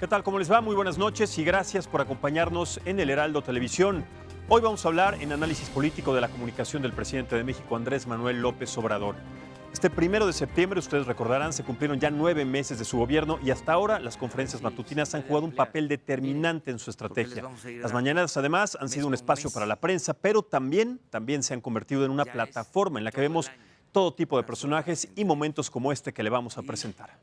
¿Qué tal? ¿Cómo les va? Muy buenas noches y gracias por acompañarnos en el Heraldo Televisión. Hoy vamos a hablar en análisis político de la comunicación del presidente de México, Andrés Manuel López Obrador. Este 1 de septiembre, ustedes recordarán, se cumplieron ya 9 meses de su gobierno y hasta ahora las conferencias matutinas han jugado un papel determinante en su estrategia. Las mañanas, además, han sido un espacio para la prensa, pero también se han convertido en una plataforma en la que vemos todo tipo de personajes y momentos como este que le vamos a presentar.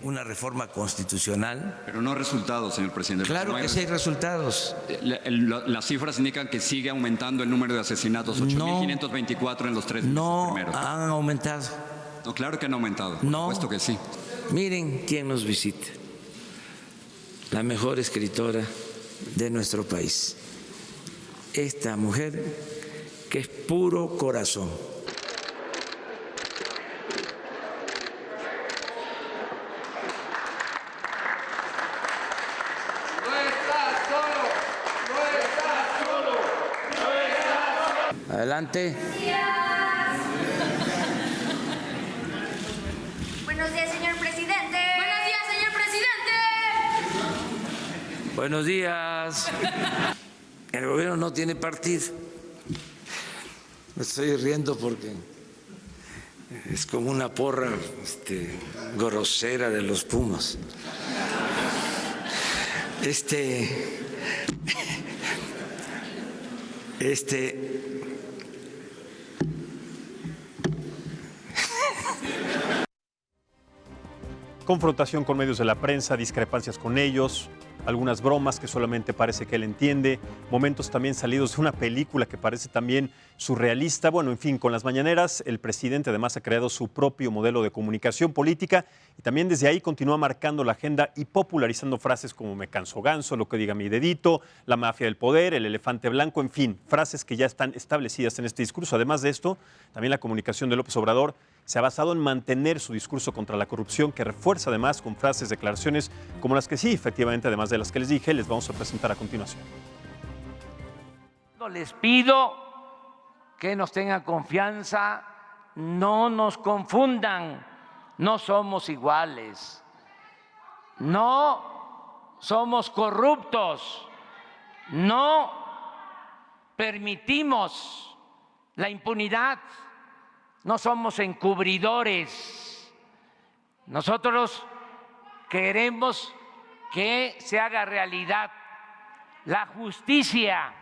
Una reforma constitucional. Pero no resultados, señor presidente. Claro que sí hay resultados. Las cifras indican que sigue aumentando el número de asesinatos, 8.524 en los 3 meses primeros. No han aumentado. No, claro que han aumentado, por supuesto que sí. Miren quién nos visita. La mejor escritora de nuestro país. Esta mujer que es puro corazón. Adelante. Buenos días, señor presidente. Buenos días, señor presidente. Buenos días. El gobierno no tiene partido. Me estoy riendo porque es como una porra grosera de los Pumas. Confrontación con medios de la prensa, discrepancias con ellos, algunas bromas que solamente parece que él entiende, momentos también salidos de una película que parece también surrealista. Bueno, en fin, con las mañaneras el presidente además ha creado su propio modelo de comunicación política y también desde ahí continúa marcando la agenda y popularizando frases como me canso ganso, lo que diga mi dedito, la mafia del poder, el elefante blanco, en fin, frases que ya están establecidas en este discurso. Además de esto, también la comunicación de López Obrador se ha basado en mantener su discurso contra la corrupción, que refuerza además con frases, declaraciones como las que sí, efectivamente, además de las que les dije, les vamos a presentar a continuación. Les pido que nos tengan confianza, no nos confundan, no somos iguales, no somos corruptos, no permitimos la impunidad. No somos encubridores. Nosotros queremos que se haga realidad la justicia.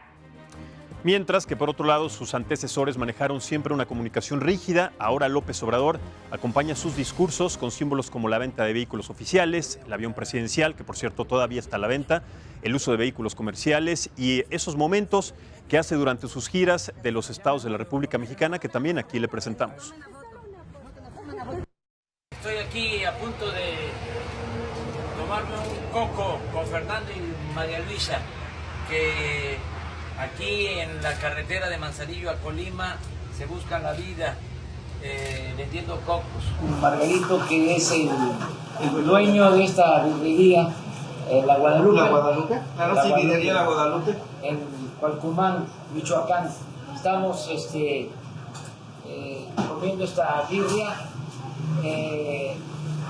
Mientras que, por otro lado, sus antecesores manejaron siempre una comunicación rígida, ahora López Obrador acompaña sus discursos con símbolos como la venta de vehículos oficiales, el avión presidencial, que por cierto todavía está a la venta, el uso de vehículos comerciales y esos momentos que hace durante sus giras de los estados de la República Mexicana, que también aquí le presentamos. Estoy aquí a punto de tomarme un coco con Fernando y María Luisa, que aquí en la carretera de Manzanillo a Colima se busca la vida vendiendo cocos. Margarito, que es el dueño de esta birrería, la Guadalupe. ¿La Guadalupe? Claro, sí, birrería La Guadalupe. En Cualcumán, Michoacán. Estamos comiendo esta birria.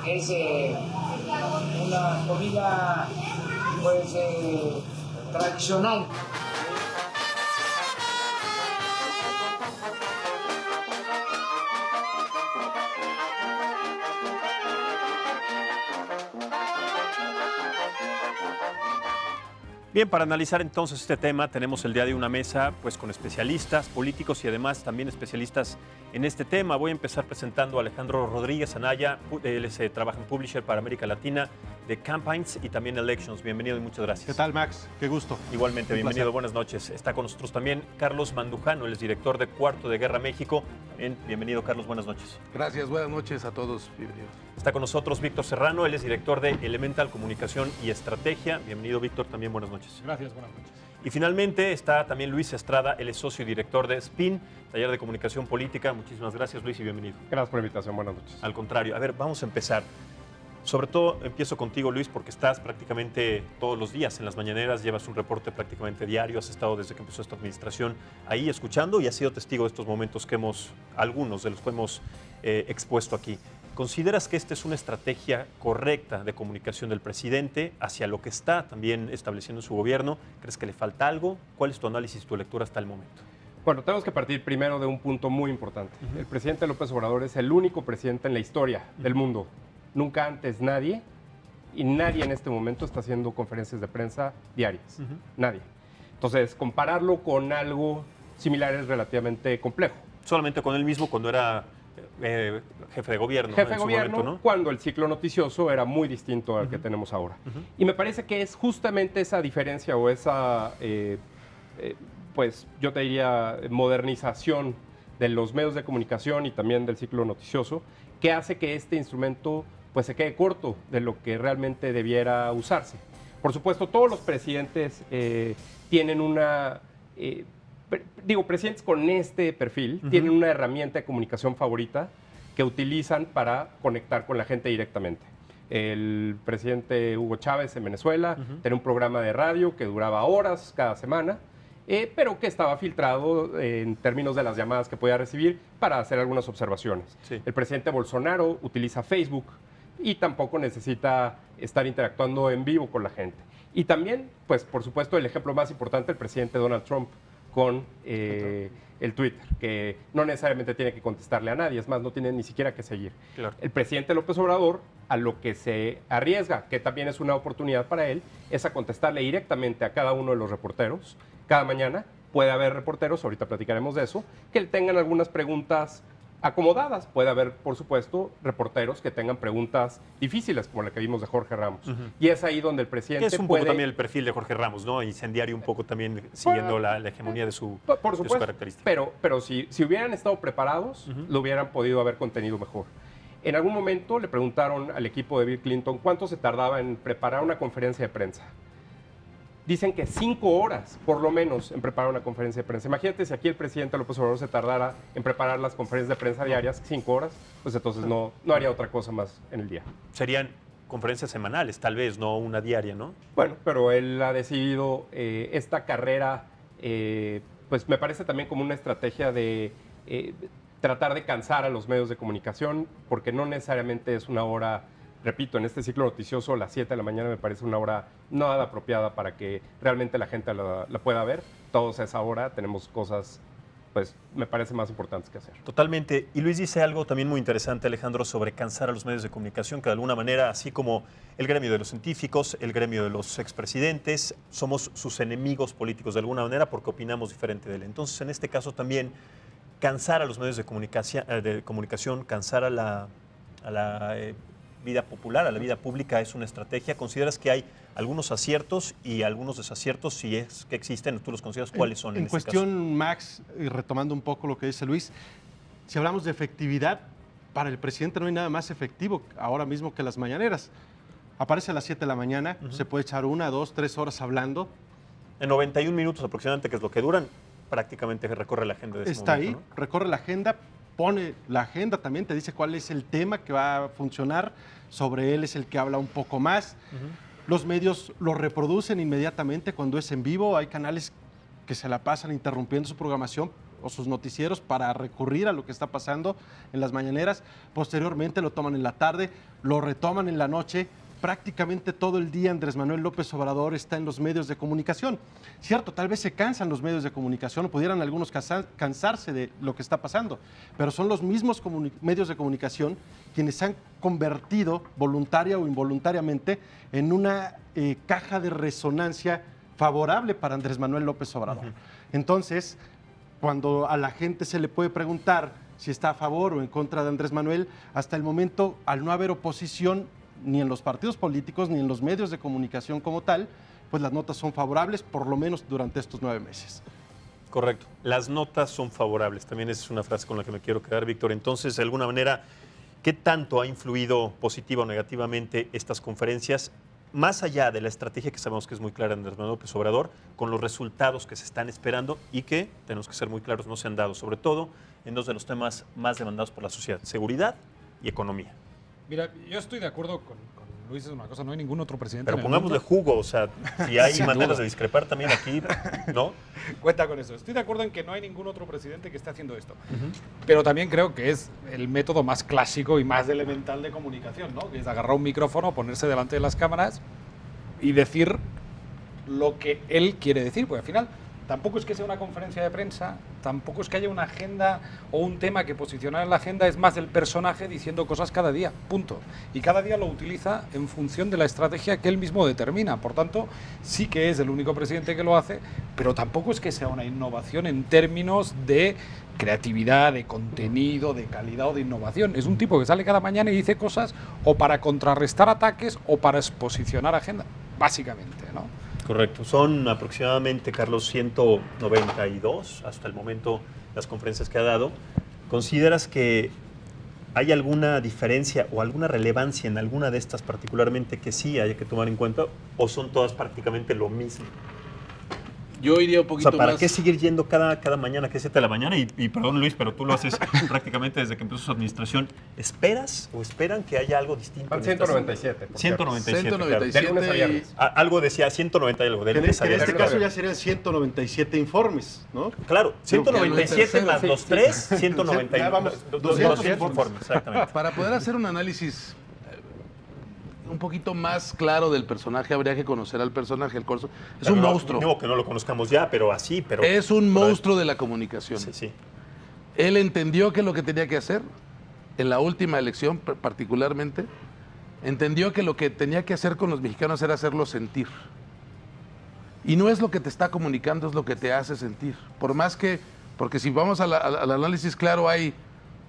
Es una comida pues tradicional. Bien, para analizar entonces este tema tenemos el día de una mesa pues con especialistas políticos y además también especialistas en este tema. Voy a empezar presentando a Alejandro Rodríguez Anaya, él trabaja en Publisher para América Latina de Campaigns y también Elections. Bienvenido y muchas gracias. ¿Qué tal, Max? Qué gusto. Igualmente, bienvenido, buenas noches. Está con nosotros también Carlos Mandujano, él es director de Cuarto de Guerra México. Bienvenido, Carlos, buenas noches. Gracias, buenas noches a todos. Bienvenidos. Está con nosotros Víctor Serrano, él es director de Elemental Comunicación y Estrategia. Bienvenido, Víctor, también buenas noches. Gracias, buenas noches. Y finalmente está también Luis Estrada, él es socio y director de SPIN, Taller de Comunicación Política. Muchísimas gracias, Luis, y bienvenido. Gracias por la invitación, buenas noches. Al contrario, a ver, vamos a empezar. Sobre todo empiezo contigo, Luis, porque estás prácticamente todos los días en las mañaneras, llevas un reporte prácticamente diario, has estado desde que empezó esta administración ahí escuchando y has sido testigo de estos momentos que algunos de los que hemos expuesto aquí. ¿Consideras que esta es una estrategia correcta de comunicación del presidente hacia lo que está también estableciendo su gobierno? ¿Crees que le falta algo? ¿Cuál es tu análisis, tu lectura hasta el momento? Bueno, tenemos que partir primero de un punto muy importante. El presidente López Obrador es el único presidente en la historia del mundo. Nunca antes nadie, y nadie en este momento está haciendo conferencias de prensa diarias. Nadie. Entonces, compararlo con algo similar es relativamente complejo. Solamente con él mismo cuando era jefe de gobierno. Jefe de en su gobierno, momento, ¿no? cuando el ciclo noticioso era muy distinto al que tenemos ahora. Y me parece que es justamente esa diferencia o esa, pues yo te diría, modernización de los medios de comunicación y también del ciclo noticioso, que hace que este instrumento pues se quede corto de lo que realmente debiera usarse. Por supuesto, todos los presidentes tienen una... presidentes con este perfil tienen una herramienta de comunicación favorita que utilizan para conectar con la gente directamente. El presidente Hugo Chávez en Venezuela tenía un programa de radio que duraba horas cada semana, pero que estaba filtrado en términos de las llamadas que podía recibir para hacer algunas observaciones. Sí. El presidente Bolsonaro utiliza Facebook y tampoco necesita estar interactuando en vivo con la gente. Y también, pues por supuesto, el ejemplo más importante, el presidente Donald Trump con el Twitter, que no necesariamente tiene que contestarle a nadie, es más, no tiene ni siquiera que seguir. Claro. El presidente López Obrador, a lo que se arriesga, que también es una oportunidad para él, es a contestarle directamente a cada uno de los reporteros. Cada mañana puede haber reporteros, ahorita platicaremos de eso, que tengan algunas preguntas acomodadas. Puede haber, por supuesto, reporteros que tengan preguntas difíciles, como la que vimos de Jorge Ramos. Y es ahí donde el presidente Que es un poco también el perfil de Jorge Ramos, ¿no? Incendiario un poco también, siguiendo la hegemonía de su, por de su supuesto, característica. pero si hubieran estado preparados, lo hubieran podido haber contenido mejor. En algún momento le preguntaron al equipo de Bill Clinton cuánto se tardaba en preparar una conferencia de prensa. Dicen que 5 horas, por lo menos, en preparar una conferencia de prensa. Imagínate si aquí el presidente López Obrador se tardara en preparar las conferencias de prensa diarias 5 horas, pues entonces no haría otra cosa más en el día. Serían conferencias semanales, tal vez, no una diaria, ¿no? Bueno, pero él ha decidido esta carrera, pues me parece también como una estrategia de tratar de cansar a los medios de comunicación, porque no necesariamente es una hora. Repito, en este ciclo noticioso, las 7 de la mañana me parece una hora nada apropiada para que realmente la gente la pueda ver. Todos a esa hora tenemos cosas, pues, me parece más importantes que hacer. Totalmente. Y Luis dice algo también muy interesante, Alejandro, sobre cansar a los medios de comunicación, que de alguna manera, así como el gremio de los científicos, el gremio de los expresidentes, somos sus enemigos políticos de alguna manera porque opinamos diferente de él. Entonces, en este caso también, cansar a los medios de comunicación, cansar a la vida popular, a la vida pública es una estrategia. ¿Consideras que hay algunos aciertos y algunos desaciertos? Si es que existen, ¿tú los consideras cuáles son? En cuestión, Max, y retomando un poco lo que dice Luis, si hablamos de efectividad, para el presidente no hay nada más efectivo ahora mismo que las mañaneras. Aparece a las 7 de la mañana, se puede echar 1, 2, 3 horas hablando. En 91 minutos aproximadamente, que es lo que duran, prácticamente recorre la agenda de ese Está momento, ahí, ¿no? recorre la agenda, pone la agenda también, te dice cuál es el tema que va a funcionar, sobre él es el que habla un poco más. Los medios lo reproducen inmediatamente cuando es en vivo, hay canales que se la pasan interrumpiendo su programación o sus noticieros para recurrir a lo que está pasando en las mañaneras. Posteriormente lo toman en la tarde, lo retoman en la noche. Prácticamente todo el día Andrés Manuel López Obrador está en los medios de comunicación. Cierto, tal vez se cansan los medios de comunicación, o pudieran algunos cansarse de lo que está pasando, pero son los mismos medios de comunicación quienes se han convertido voluntaria o involuntariamente en una caja de resonancia favorable para Andrés Manuel López Obrador. Entonces, cuando a la gente se le puede preguntar si está a favor o en contra de Andrés Manuel, hasta el momento, al no haber oposición ni en los partidos políticos, ni en los medios de comunicación como tal, pues las notas son favorables, por lo menos durante estos 9 meses. Correcto. Las notas son favorables. También es una frase con la que me quiero quedar, Víctor. Entonces, de alguna manera, ¿qué tanto ha influido positiva o negativamente estas conferencias, más allá de la estrategia que sabemos que es muy clara en Andrés Manuel López Obrador, con los resultados que se están esperando y que, tenemos que ser muy claros, no se han dado, sobre todo en dos de los temas más demandados por la sociedad, seguridad y economía? Mira, yo estoy de acuerdo con Luis, es una cosa, no hay ningún otro presidente Pero en el pongámosle mundo. jugo, o sea, si hay Sin maneras duda. de discrepar también aquí, ¿no? Cuenta con eso. Estoy de acuerdo en que no hay ningún otro presidente que esté haciendo esto. Pero también creo que es el método más clásico y más elemental de comunicación, ¿no? Que es agarrar un micrófono, ponerse delante de las cámaras y decir lo que él quiere decir. Porque al final tampoco es que sea una conferencia de prensa, tampoco es que haya una agenda o un tema que posicionar en la agenda, es más el personaje diciendo cosas cada día, punto. Y cada día lo utiliza en función de la estrategia que él mismo determina. Por tanto, sí que es el único presidente que lo hace, pero tampoco es que sea una innovación en términos de creatividad, de contenido, de calidad o de innovación. Es un tipo que sale cada mañana y dice cosas o para contrarrestar ataques o para exposicionar agenda, básicamente, ¿no? Correcto. Son aproximadamente, Carlos, 192 hasta el momento las conferencias que ha dado. ¿Consideras que hay alguna diferencia o alguna relevancia en alguna de estas particularmente que sí haya que tomar en cuenta o son todas prácticamente lo mismo? Yo iría un O poquito sea, ¿para más... qué seguir yendo cada mañana, que es 7 de la mañana? Y perdón, Luis, pero tú lo haces prácticamente desde que empezó su administración. ¿Esperas o esperan que haya algo distinto? Van 197. por cierto. 197, 197 De lunes a viernes. Algo decía 190 y algo. De Que lunes a en este viernes. caso ya serían 197 informes, ¿no? Claro, 197 más sí, los sí. 3, 190 Ya vamos, 200 informes. Exactamente. Para poder hacer un análisis un poquito más claro del personaje, habría que conocer al personaje, el Corso. Es un monstruo. No, que no lo conozcamos ya, pero así. Pero, Es un pero monstruo de la comunicación. Sí, sí. Él entendió que lo que tenía que hacer, en la última elección particularmente, entendió que lo que tenía que hacer con los mexicanos era hacerlos sentir. Y no es lo que te está comunicando, es lo que te hace sentir. Por más que, porque si vamos al análisis claro, hay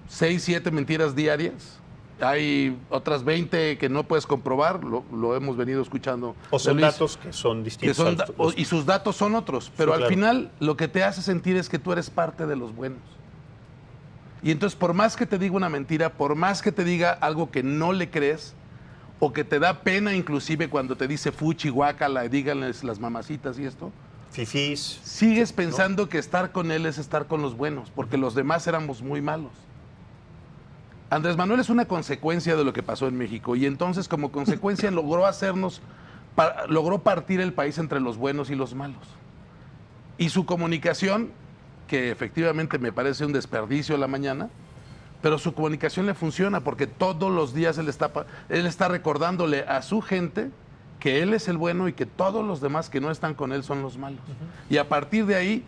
6, 7 mentiras diarias. Hay otras 20 que no puedes comprobar, lo hemos venido escuchando. O son de Luis, datos que son que distintos. son a los- y sus datos son otros, pero Sí, al claro. final lo que te hace sentir es que tú eres parte de los buenos. Y entonces por más que te diga una mentira, por más que te diga algo que no le crees, o que te da pena inclusive cuando te dice fuchi, guácala, díganles las mamacitas y esto, Fifís. sigues pensando que estar con él es estar con los buenos, porque los demás éramos muy malos. Andrés Manuel es una consecuencia de lo que pasó en México y entonces como consecuencia logró partir el país entre los buenos y los malos. Y su comunicación, que efectivamente me parece un desperdicio a la mañana, pero su comunicación le funciona porque todos los días él está recordándole a su gente que él es el bueno y que todos los demás que no están con él son los malos. Y a partir de ahí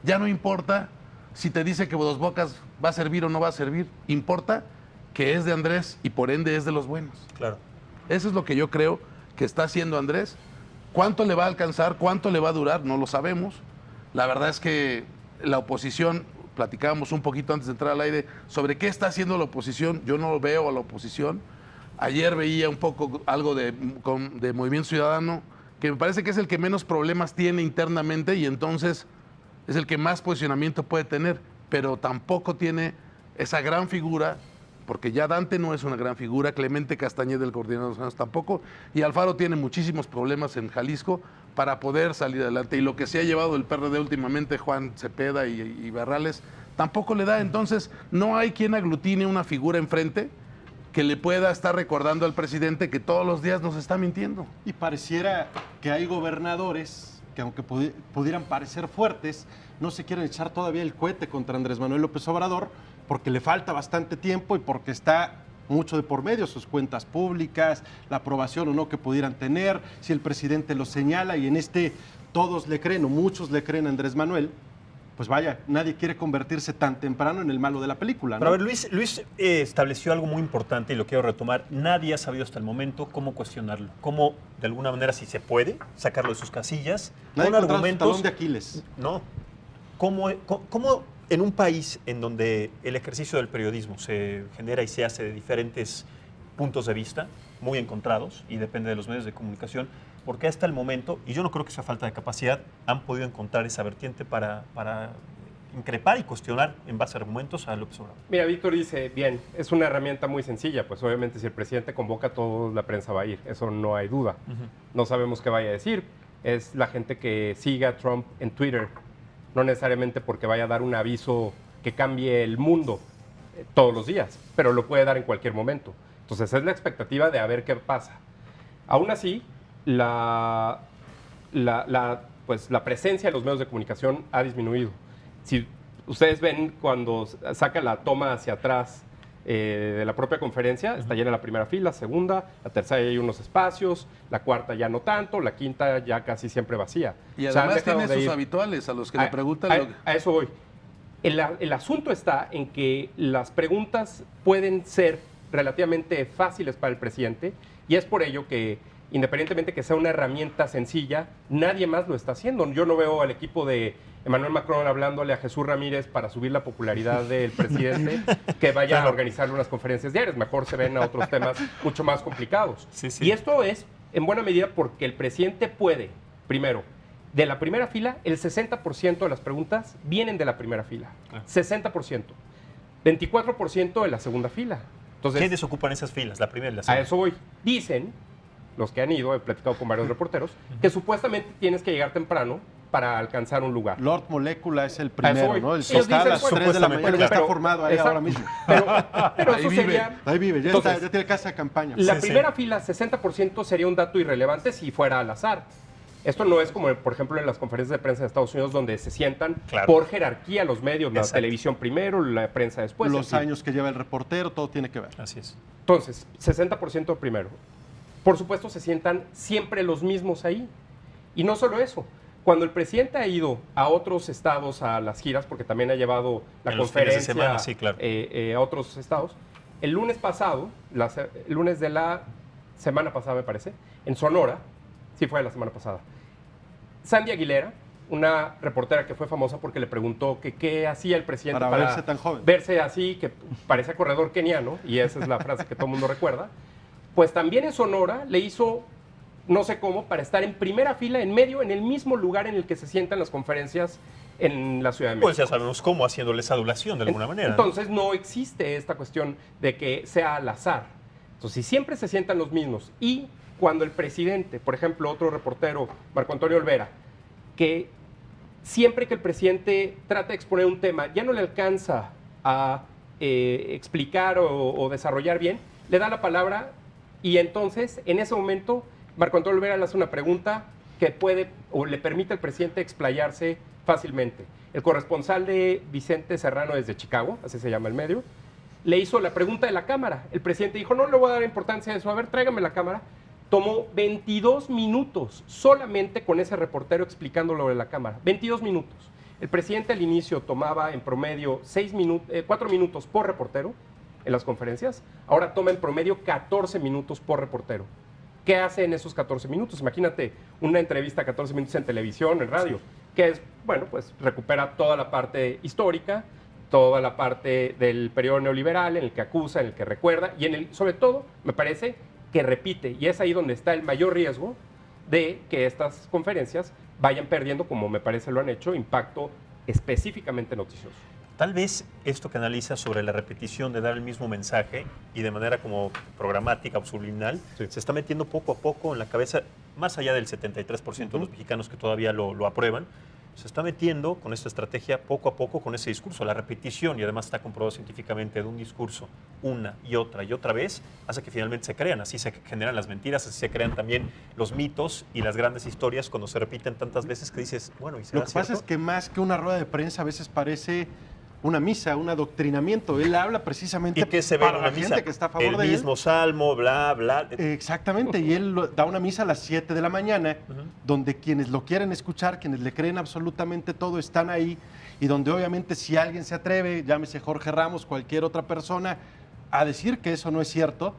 ya no importa si te dice que Dos Bocas va a servir o no va a servir, importa que es de Andrés y por ende es de los buenos. Claro. Eso es lo que yo creo que está haciendo Andrés. ¿Cuánto le va a alcanzar? ¿Cuánto le va a durar? No lo sabemos. La verdad es que la oposición, platicábamos un poquito antes de entrar al aire, sobre qué está haciendo la oposición. Yo no veo a la oposición. Ayer veía un poco algo de Movimiento Ciudadano, que me parece que es el que menos problemas tiene internamente y entonces es el que más posicionamiento puede tener, pero tampoco tiene esa gran figura, porque ya Dante no es una gran figura, Clemente Castañeda, el coordinador de los años, tampoco, y Alfaro tiene muchísimos problemas en Jalisco para poder salir adelante. Y lo que se ha llevado el PRD últimamente, Juan Cepeda y Barrales, tampoco le da. Entonces, no hay quien aglutine una figura enfrente que le pueda estar recordando al presidente que todos los días nos está mintiendo. Y pareciera que hay gobernadores que aunque pudieran parecer fuertes, no se quieren echar todavía el cohete contra Andrés Manuel López Obrador porque le falta bastante tiempo y porque está mucho de por medio, sus cuentas públicas, la aprobación o no que pudieran tener, si el presidente lo señala y en todos le creen o muchos le creen a Andrés Manuel, pues vaya, nadie quiere convertirse tan temprano en el malo de la película, ¿no? Pero a ver, Luis estableció algo muy importante y lo quiero retomar. Nadie ha sabido hasta el momento cómo cuestionarlo, cómo, de alguna manera, si se puede, sacarlo de sus casillas, Nadie con encontrado su argumentos. talón de Aquiles. No. ¿Cómo en un país en donde el ejercicio del periodismo se genera y se hace de diferentes puntos de vista, muy encontrados, y depende de los medios de comunicación, porque hasta el momento, y yo no creo que sea falta de capacidad, han podido encontrar esa vertiente para increpar y cuestionar en base a argumentos a López Obrador? Mira, Víctor dice, bien, es una herramienta muy sencilla, pues obviamente si el presidente convoca a todos, la prensa va a ir, eso no hay duda. No sabemos qué vaya a decir, es la gente que siga a Trump en Twitter, no necesariamente porque vaya a dar un aviso que cambie el mundo todos los días, pero lo puede dar en cualquier momento. Entonces es la expectativa de a ver qué pasa. Aún así, la presencia de los medios de comunicación ha disminuido. Si ustedes ven cuando saca la toma hacia atrás de la propia conferencia, está llena la primera fila, segunda, la tercera hay unos espacios, la cuarta ya no tanto, la quinta ya casi siempre vacía. Y O sea, además tiene sus ir. habituales a los que le preguntan. A eso voy. El asunto está en que las preguntas pueden ser relativamente fáciles para el presidente y es por ello que, independientemente que sea una herramienta sencilla, nadie más lo está haciendo. Yo no veo al equipo de Emmanuel Macron hablándole a Jesús Ramírez para subir la popularidad del presidente que vaya a organizarle unas conferencias diarias. Mejor se ven a otros temas mucho más complicados. Y esto es en buena medida porque el presidente puede, primero, de la primera fila, el 60% de las preguntas vienen de la primera fila. 60%. 24% de la segunda fila. Entonces, ¿quiénes ocupan esas filas, la primera y la segunda? A eso voy. Dicen, los que han ido, he platicado con varios reporteros, que supuestamente tienes que llegar temprano para alcanzar un lugar. Lord Molécula es el primero, ¿no? El Ellos está a las dicen, 3 de la mañana, ya está pero- formado ahí exacto. ahora mismo. Pero Ahí eso vive. sería... Ahí vive, ya, Entonces, ya tiene casa de campaña. La primera fila, 60%, sería un dato irrelevante si fuera al azar. Esto no es como, por ejemplo, en las conferencias de prensa de Estados Unidos, donde se sientan por jerarquía los medios, la televisión primero, la prensa después. Los años que lleva el reportero, todo tiene que ver. Así es. Entonces, 60% primero. Por supuesto, se sientan siempre los mismos ahí. Y no solo eso. Cuando el presidente ha ido a otros estados a las giras, porque también ha llevado la En los fines de conferencia semana, sí, claro. A otros estados, el lunes pasado, el lunes de la semana pasada, me parece, en Sonora, sí fue la semana pasada, Sandy Aguilera, una reportera que fue famosa porque le preguntó que qué hacía el presidente Para verse tan joven. verse así, que parecía corredor keniano, y esa es la frase que todo el mundo recuerda, pues también en Sonora le hizo, no sé cómo, para estar en primera fila, en medio, en el mismo lugar en el que se sientan las conferencias en la Ciudad de México. Pues ya sabemos cómo, haciéndole esa adulación de alguna manera. Entonces no existe esta cuestión de que sea al azar. Entonces, si siempre se sientan los mismos y cuando el presidente, por ejemplo, otro reportero, Marco Antonio Olvera, que siempre que el presidente trata de exponer un tema, ya no le alcanza a explicar o desarrollar bien, le da la palabra y entonces, en ese momento, Marco Antonio Olvera le hace una pregunta que puede o le permite al presidente explayarse fácilmente. El corresponsal de Vicente Serrano desde Chicago, así se llama el medio, le hizo la pregunta de la cámara. El presidente dijo, no le voy a dar importancia a eso, a ver, tráigame la cámara. Tomó 22 minutos solamente con ese reportero explicándolo de la cámara. 22 minutos. El presidente al inicio tomaba en promedio 4 minutos por reportero en las conferencias. Ahora toma en promedio 14 minutos por reportero. ¿Qué hace en esos 14 minutos? Imagínate una entrevista 14 minutos en televisión, en radio, que es, bueno, pues recupera toda la parte histórica, toda la parte del periodo neoliberal en el que acusa, en el que recuerda y sobre todo, me parece, que repite. Y es ahí donde está el mayor riesgo de que estas conferencias vayan perdiendo, como me parece lo han hecho, impacto específicamente noticioso. Tal vez esto que analiza sobre la repetición de dar el mismo mensaje y de manera como programática o subliminal, se está metiendo poco a poco en la cabeza, más allá del 73% de los mexicanos que todavía lo aprueban, se está metiendo con esta estrategia poco a poco con ese discurso. La repetición, y además está comprobado científicamente, de un discurso una y otra vez, hace que finalmente se crean. Así se generan las mentiras, así se crean también los mitos y las grandes historias cuando se repiten tantas veces que dices, bueno, ¿y será Lo que pasa es que más que una rueda de prensa a veces parece una misa, un adoctrinamiento. Él habla precisamente ¿Y qué se ve en para una la misa? gente que está a favor el de él. mismo salmo, bla, bla. Exactamente, y él da una misa a las 7 de la mañana, donde quienes lo quieren escuchar, quienes le creen absolutamente todo, están ahí, y donde obviamente si alguien se atreve, llámese Jorge Ramos, cualquier otra persona, a decir que eso no es cierto,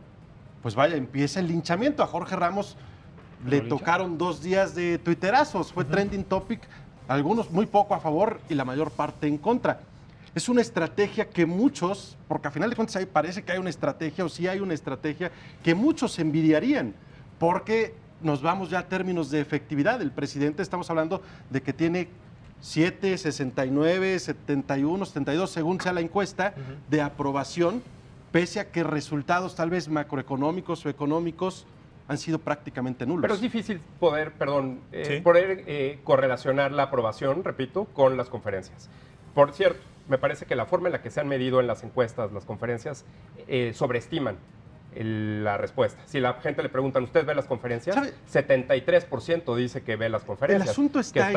pues vaya, empieza el linchamiento. A Jorge Ramos le tocaron 2 días de tuiterazos, fue trending topic, algunos muy poco a favor y la mayor parte en contra. Es una estrategia que muchos, porque a final de cuentas ahí parece que hay una estrategia, o sí hay una estrategia, que muchos envidiarían, porque nos vamos ya a términos de efectividad. El presidente, estamos hablando de que tiene 7, 69, 71, 72, según sea la encuesta, de aprobación, pese a que resultados tal vez macroeconómicos o económicos han sido prácticamente nulos. Pero es difícil poder correlacionar la aprobación, repito, con las conferencias. Por cierto, me parece que la forma en la que se han medido en las encuestas, las conferencias, sobreestiman la respuesta. Si la gente le preguntan, ¿usted ve las conferencias? ¿Sabe? 73% dice que ve las conferencias. El asunto está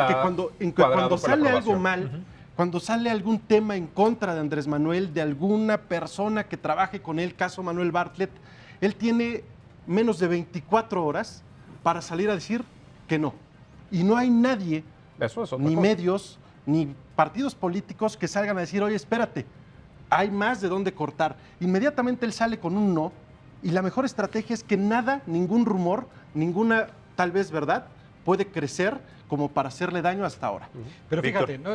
en que cuando sale algo mal, cuando sale algún tema en contra de Andrés Manuel, de alguna persona que trabaje con él, caso Manuel Bartlett, él tiene menos de 24 horas para salir a decir que no. Y no hay nadie, ni medios, ni partidos políticos que salgan a decir, oye, espérate, hay más de dónde cortar. Inmediatamente él sale con un no, y la mejor estrategia es que nada, ningún rumor, ninguna tal vez verdad puede crecer como para hacerle daño hasta ahora. Pero fíjate, ¿no?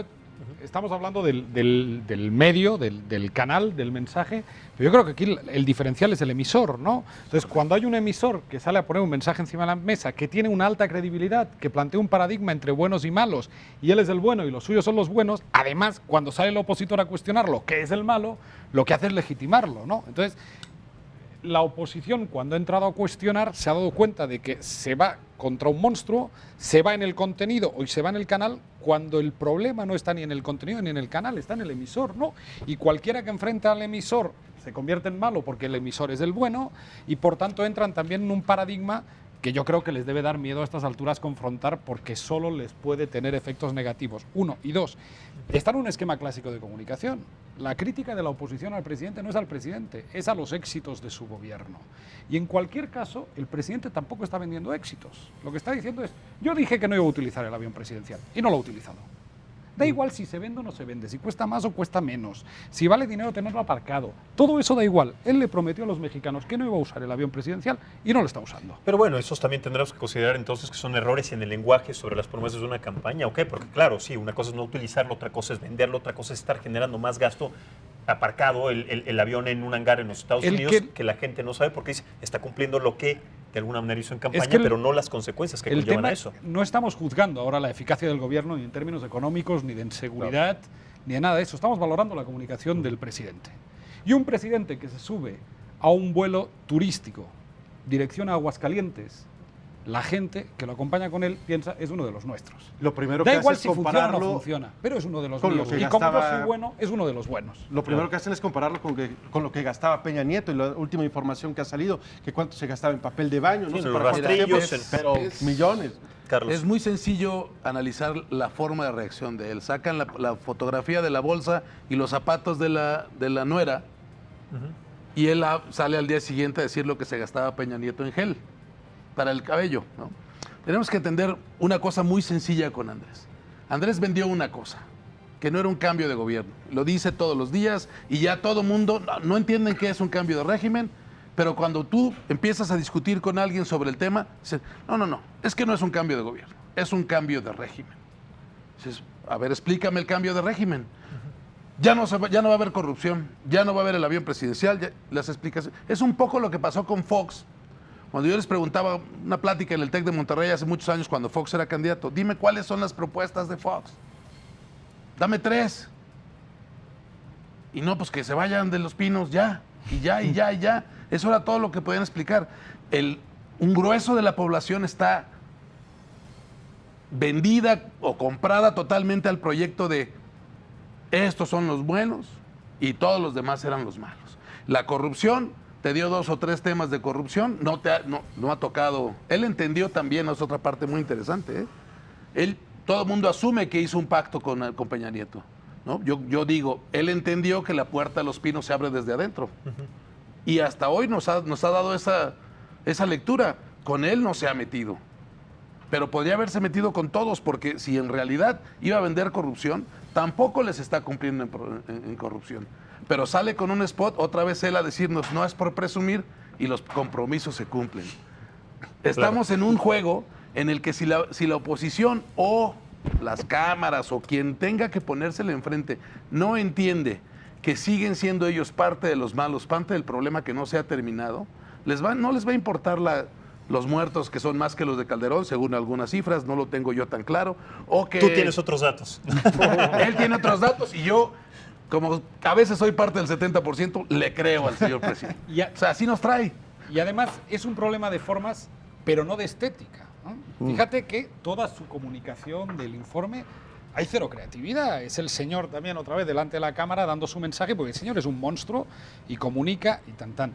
Estamos hablando del medio, del canal, del mensaje, pero yo creo que aquí el diferencial es el emisor, ¿no? Entonces, cuando hay un emisor que sale a poner un mensaje encima de la mesa, que tiene una alta credibilidad, que plantea un paradigma entre buenos y malos, y él es el bueno y los suyos son los buenos, además, cuando sale el opositor a cuestionarlo, que es el malo, lo que hace es legitimarlo, ¿no? Entonces, la oposición, cuando ha entrado a cuestionar, se ha dado cuenta de que se va contra un monstruo, se va en el contenido o se va en el canal, cuando el problema no está ni en el contenido ni en el canal, está en el emisor, ¿no? Y cualquiera que enfrenta al emisor se convierte en malo porque el emisor es el bueno, y por tanto entran también en un paradigma que yo creo que les debe dar miedo a estas alturas confrontar, porque solo les puede tener efectos negativos. Uno. Y dos, está en un esquema clásico de comunicación. La crítica de la oposición al presidente no es al presidente, es a los éxitos de su gobierno. Y en cualquier caso, el presidente tampoco está vendiendo éxitos. Lo que está diciendo es, yo dije que no iba a utilizar el avión presidencial y no lo he utilizado. Da igual si se vende o no se vende, si cuesta más o cuesta menos, si vale dinero tenerlo aparcado. Todo eso da igual. Él le prometió a los mexicanos que no iba a usar el avión presidencial y no lo está usando. Pero bueno, esos también tendremos que considerar entonces que son errores en el lenguaje sobre las promesas de una campaña, ¿o qué? Porque claro, sí, una cosa es no utilizarlo, otra cosa es venderlo, otra cosa es estar generando más gasto aparcado el avión en un hangar en los Estados Unidos que la gente no sabe porque dice, está cumpliendo lo que de alguna manera hizo en campaña, pero no las consecuencias que conllevan a eso. No estamos juzgando ahora la eficacia del gobierno ni en términos económicos, ni de inseguridad, ni de nada de eso. Estamos valorando la comunicación del presidente. Y un presidente que se sube a un vuelo turístico, dirección a Aguascalientes, la gente que lo acompaña con él piensa, es uno de los nuestros. Lo primero da que igual hace si es compararlo funciona o no funciona, pero es uno de los con míos. lo que Y como yo gastaba- soy bueno, es uno de los buenos. Lo primero que hacen es compararlo con lo que gastaba Peña Nieto, y la última información que ha salido, que cuánto se gastaba en papel de baño, no Sí, sé en para los cuánto rastrillos, tiempo, pero millones. Carlos. Es muy sencillo analizar la forma de reacción de él. Sacan la fotografía de la bolsa y los zapatos de la nuera, y él sale al día siguiente a decir lo que se gastaba Peña Nieto en gel para el cabello, ¿no? Tenemos que entender una cosa muy sencilla con Andrés. Andrés vendió una cosa, que no era un cambio de gobierno. Lo dice todos los días y ya todo mundo no entienden qué es un cambio de régimen, pero cuando tú empiezas a discutir con alguien sobre el tema, dicen, no, es que no es un cambio de gobierno, es un cambio de régimen. Dices, a ver, explícame el cambio de régimen. Ya no va a haber corrupción, ya no va a haber el avión presidencial, las explicaciones. Es un poco lo que pasó con Fox. Cuando yo les preguntaba, una plática en el TEC de Monterrey hace muchos años cuando Fox era candidato, dime cuáles son las propuestas de Fox. Dame 3. Y no, pues que se vayan de Los Pinos ya, y ya. Eso era todo lo que podían explicar. Un grueso de la población está vendida o comprada totalmente al proyecto de estos son los buenos y todos los demás eran los malos. La corrupción, te dio 2 o 3 temas de corrupción, no ha tocado. Él entendió también, es otra parte muy interesante, todo el mundo asume que hizo un pacto con Peña Nieto, ¿no? Yo digo, él entendió que la puerta de Los Pinos se abre desde adentro. Y hasta hoy nos ha dado esa lectura. Con él no se ha metido. Pero podría haberse metido con todos, porque si en realidad iba a vender corrupción, tampoco les está cumpliendo en corrupción. Pero sale con un spot, otra vez él a decirnos, no es por presumir, y los compromisos se cumplen. Estamos en un juego en el que si la oposición o las cámaras o quien tenga que ponérsele enfrente no entiende que siguen siendo ellos parte de los malos, parte del problema que no se ha terminado, no les va a importar los muertos, que son más que los de Calderón, según algunas cifras, no lo tengo yo tan claro. O que tú tienes otros datos. Él tiene otros datos y yo, como a veces soy parte del 70%, le creo al señor presidente. O sea, así nos trae. Y además es un problema de formas, pero no de estética, ¿no? Fíjate que toda su comunicación del informe, hay cero creatividad. Es el señor también otra vez delante de la cámara dando su mensaje, porque el señor es un monstruo y comunica y tan.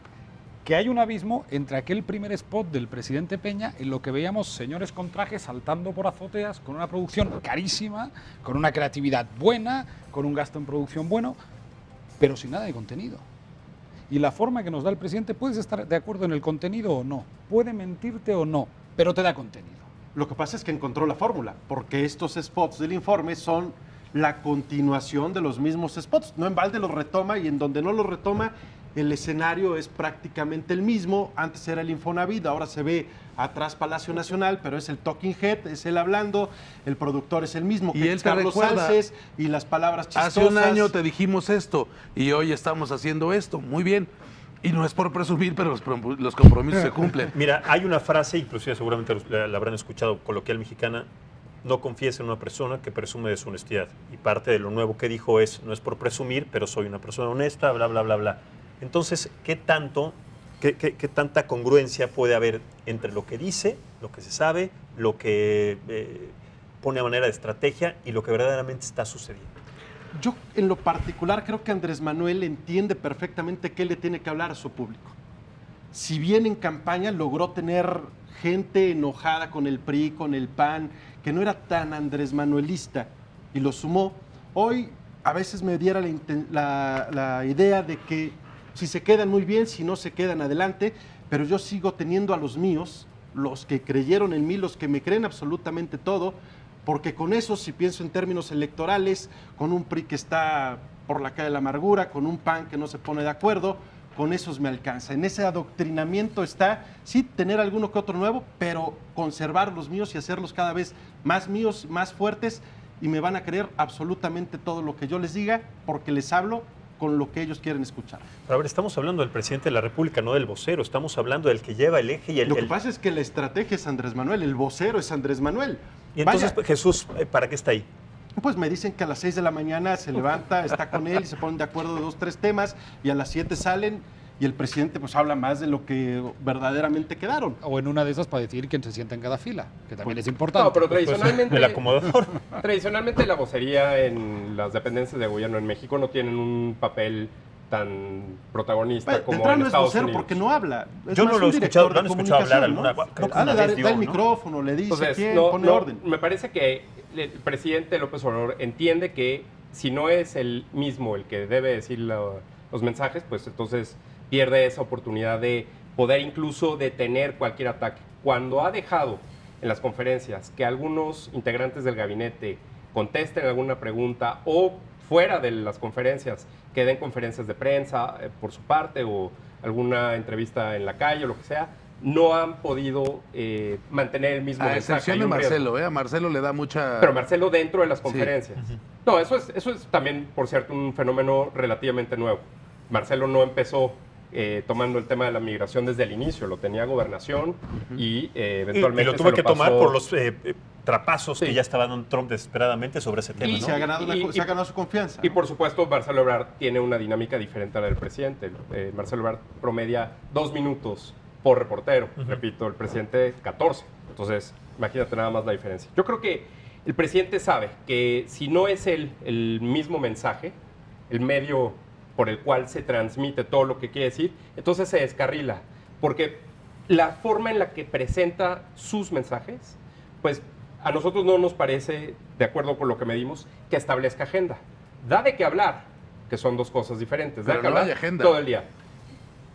que hay un abismo entre aquel primer spot del presidente Peña en lo que veíamos señores con trajes saltando por azoteas, con una producción carísima, con una creatividad buena, con un gasto en producción bueno, pero sin nada de contenido. Y la forma que nos da el presidente, puedes estar de acuerdo en el contenido o no, puede mentirte o no, pero te da contenido. Lo que pasa es que encontró la fórmula, porque estos spots del informe son la continuación de los mismos spots. No en balde los retoma, y en donde no los retoma, el escenario es prácticamente el mismo. Antes era el Infonavit, ahora se ve atrás Palacio Nacional, pero es el talking head, es él hablando, el productor es el mismo, y que él es Carlos Sánchez, y las palabras chistosas. Hace un año te dijimos esto, y hoy estamos haciendo esto, muy bien. Y no es por presumir, pero los compromisos se cumplen. Mira, hay una frase, inclusive seguramente la habrán escuchado, coloquial mexicana: no confíes en una persona que presume de su honestidad. Y parte de lo nuevo que dijo es: no es por presumir, pero soy una persona honesta, bla, bla, bla, bla. Entonces, ¿qué tanta congruencia puede haber entre lo que dice, lo que se sabe, lo que pone a manera de estrategia y lo que verdaderamente está sucediendo? Yo, en lo particular, creo que Andrés Manuel entiende perfectamente qué le tiene que hablar a su público. Si bien en campaña logró tener gente enojada con el PRI, con el PAN, que no era tan Andrés Manuelista, y lo sumó, hoy a veces me diera la idea de que si se quedan muy bien, si no se quedan adelante, pero yo sigo teniendo a los míos, los que creyeron en mí, los que me creen absolutamente todo, porque con eso, si pienso en términos electorales, con un PRI que está por la calle de la amargura, con un PAN que no se pone de acuerdo, con esos me alcanza. En ese adoctrinamiento está, sí, tener alguno que otro nuevo, pero conservar los míos y hacerlos cada vez más míos, más fuertes, y me van a creer absolutamente todo lo que yo les diga, porque les hablo con lo que ellos quieren escuchar. Pero a ver, estamos hablando del presidente de la República, no del vocero. Estamos hablando del que lleva el eje y el... Lo que pasa es que la estrategia es Andrés Manuel, el vocero es Andrés Manuel. Y entonces, Vaya, Jesús, ¿para qué está ahí? pues me dicen que a las 6 de la mañana se levanta, está con él y se ponen de acuerdo de 2, 3 temas, y a las 7 salen y el presidente pues habla más de lo que verdaderamente quedaron. O en una de esas para decir quién se sienta en cada fila, que también es importante. No, pero tradicionalmente... El acomodador. Tradicionalmente la vocería en las dependencias de gobierno en México no tienen un papel tan protagonista Bueno, como de entrada en no es Estados vocero Unidos. porque no habla. Es Yo más no lo he un escuchado, director ¿lo han de escuchado hablar comunicación, alguna? ¿no? Creo que Ah, una da vez dio, el ¿no? micrófono, le dice Entonces, quién, no, pone no, orden. me parece que el presidente López Obrador entiende que si no es el mismo el que debe decir los mensajes, pues entonces pierde esa oportunidad de poder incluso detener cualquier ataque. Cuando ha dejado en las conferencias que algunos integrantes del gabinete contesten alguna pregunta o fuera de las conferencias que den conferencias de prensa por su parte o alguna entrevista en la calle o lo que sea, no han podido mantener el mismo A mensaje. excepción Hay de un riesgo. Marcelo, a Marcelo le da mucha... Pero Marcelo dentro de las conferencias. Sí. No, eso es también, por cierto, un fenómeno relativamente nuevo. Marcelo no empezó tomando el tema de la migración desde el inicio, lo tenía Gobernación y eventualmente Y lo tuve que tomar pasó. por los trapazos Sí. que ya estaba dando Trump desesperadamente sobre ese tema, Y ¿no? se ha ganado, se ha ganado su confianza. Y ¿no? por supuesto, Marcelo Ebrard tiene una dinámica diferente a la del presidente. Marcelo Ebrard promedia 2 minutos por reportero. Repito, el presidente 14. Entonces, imagínate nada más la diferencia. Yo creo que el presidente sabe que si no es él el mismo mensaje, el medio por el cual se transmite todo lo que quiere decir, entonces se descarrila. Porque la forma en la que presenta sus mensajes, pues a nosotros no nos parece, de acuerdo con lo que medimos, que establezca agenda. Da de qué hablar, que son dos cosas diferentes. Da Pero de qué no hablar hay agenda. todo el día.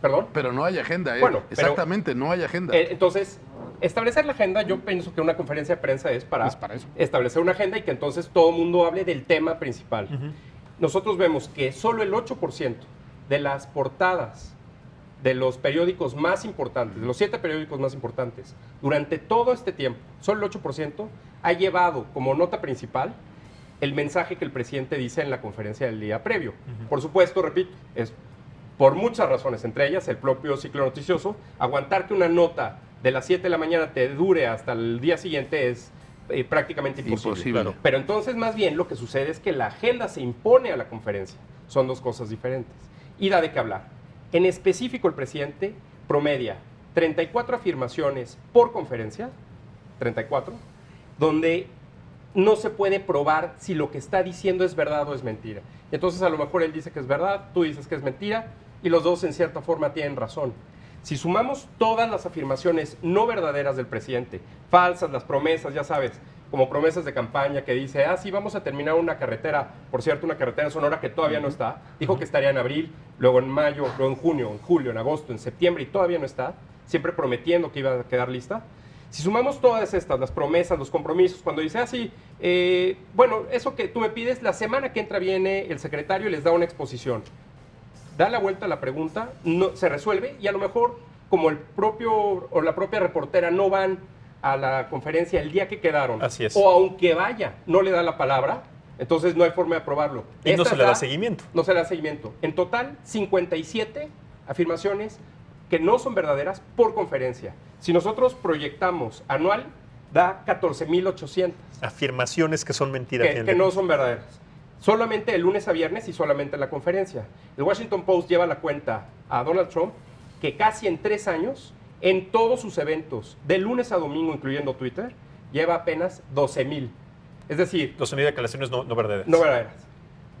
¿Perdón? Pero no hay agenda, ¿eh? Bueno, pero- Exactamente, no hay agenda. Entonces, establecer la agenda, yo pienso que una conferencia de prensa es para, Es para eso. establecer una agenda y que entonces todo el mundo hable del tema principal. Nosotros vemos que solo el 8% de las portadas de los periódicos más importantes, de los 7 periódicos más importantes, durante todo este tiempo, solo el 8% ha llevado como nota principal el mensaje que el presidente dice en la conferencia del día previo. Por supuesto, repito, es por muchas razones, entre ellas el propio ciclo noticioso. Aguantar que una nota de las 7 de la mañana te dure hasta el día siguiente es prácticamente imposible. Imposible. Claro. Pero entonces más bien lo que sucede es que la agenda se impone a la conferencia. Son dos cosas diferentes. Y da de qué hablar. En específico el presidente promedia 34 afirmaciones por conferencia, 34, donde no se puede probar si lo que está diciendo es verdad o es mentira. Entonces a lo mejor él dice que es verdad, tú dices que es mentira, y los dos en cierta forma tienen razón. Si sumamos todas las afirmaciones no verdaderas del presidente, falsas, las promesas, ya sabes, como promesas de campaña que dice, sí, vamos a terminar una carretera, por cierto, una carretera en Sonora que todavía no está, dijo que estaría en abril, luego en mayo, luego en junio, en julio, en agosto, en septiembre y todavía no está, siempre prometiendo que iba a quedar lista. Si sumamos todas estas, las promesas, los compromisos, cuando dice, bueno, eso que tú me pides, la semana que entra viene el secretario y les da una exposición. Da la vuelta a la pregunta, no, se resuelve y a lo mejor como el propio o la propia reportera no van a la conferencia el día que quedaron, Así es. o aunque vaya, no le da la palabra, entonces no hay forma de aprobarlo. Y no se le da seguimiento. No se le da seguimiento. En total, 57 afirmaciones que no son verdaderas por conferencia. Si nosotros proyectamos anual, da 14,800. Afirmaciones que son mentiras. Que no son verdaderas. Solamente de lunes a viernes y solamente en la conferencia. El Washington Post lleva la cuenta a Donald Trump que casi en 3 años, en todos sus eventos, de lunes a domingo, incluyendo Twitter, lleva apenas 12,000. Es decir... 12,000 declaraciones no verdaderas. No verdaderas.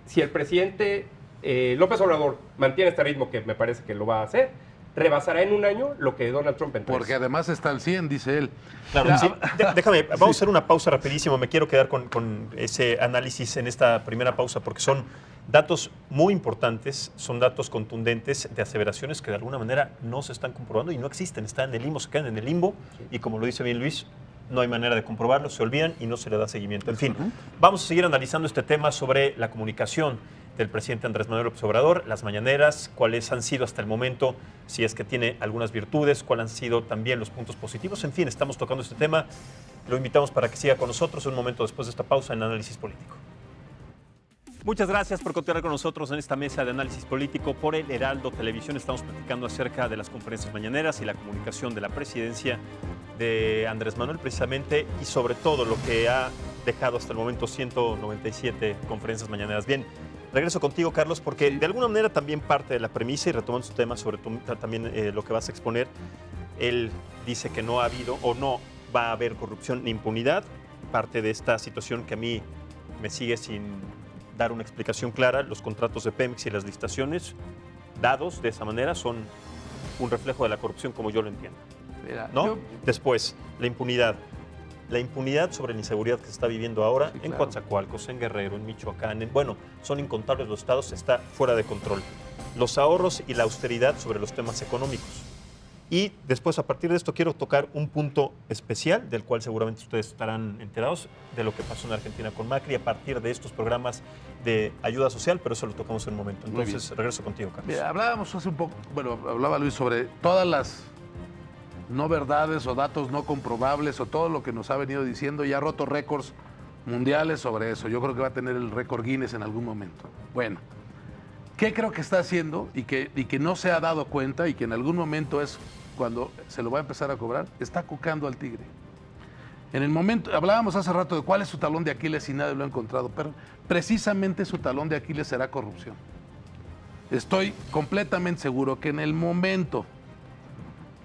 Si el presidente López Obrador mantiene este ritmo, que me parece que lo va a hacer, rebasará en un año lo que Donald Trump en 3. Porque además está al 100, dice él. Claro, sí. Déjame, vamos a hacer una pausa rapidísimo. Me quiero quedar con ese análisis en esta primera pausa porque son datos muy importantes, son datos contundentes de aseveraciones que de alguna manera no se están comprobando y no existen, están en el limbo, se quedan en el limbo y como lo dice bien Luis, no hay manera de comprobarlo, se olvidan y no se le da seguimiento. En fin, vamos a seguir analizando este tema sobre la comunicación del presidente Andrés Manuel López Obrador, las mañaneras, cuáles han sido hasta el momento, si es que tiene algunas virtudes, cuáles han sido también los puntos positivos. En fin, estamos tocando este tema. Lo invitamos para que siga con nosotros un momento después de esta pausa en Análisis Político. Muchas gracias por continuar con nosotros en esta mesa de análisis político por el Heraldo Televisión. Estamos platicando acerca de las conferencias mañaneras y la comunicación de la presidencia de Andrés Manuel precisamente y sobre todo lo que ha dejado hasta el momento 197 conferencias mañaneras. Bien, regreso contigo, Carlos, porque de alguna manera también parte de la premisa y retomando su tema sobre también lo que vas a exponer, él dice que no ha habido o no va a haber corrupción ni impunidad. Parte de esta situación que a mí me sigue sin dar una explicación clara, los contratos de Pemex y las licitaciones dados de esa manera son un reflejo de la corrupción como yo lo entiendo. Mira, ¿no? Después, la impunidad. La impunidad sobre la inseguridad que se está viviendo ahora en Coatzacoalcos, en Guerrero, en Michoacán, bueno, son incontables los estados, está fuera de control. Los ahorros y la austeridad sobre los temas económicos. Y después, a partir de esto, quiero tocar un punto especial, del cual seguramente ustedes estarán enterados, de lo que pasó en Argentina con Macri, a partir de estos programas de ayuda social, pero eso lo tocamos en un momento. Entonces, regreso contigo, Carlos. Mira, hablábamos hace un poco, bueno, hablaba Luis sobre todas las no verdades o datos no comprobables o todo lo que nos ha venido diciendo y ha roto récords mundiales sobre eso. Yo creo que va a tener el récord Guinness en algún momento. Bueno, ¿qué creo que está haciendo y que no se ha dado cuenta y que en algún momento es cuando se lo va a empezar a cobrar? Está cucando al tigre. En el momento, hablábamos hace rato de cuál es su talón de Aquiles y nadie lo ha encontrado, pero precisamente su talón de Aquiles será corrupción. Estoy completamente seguro que en el momento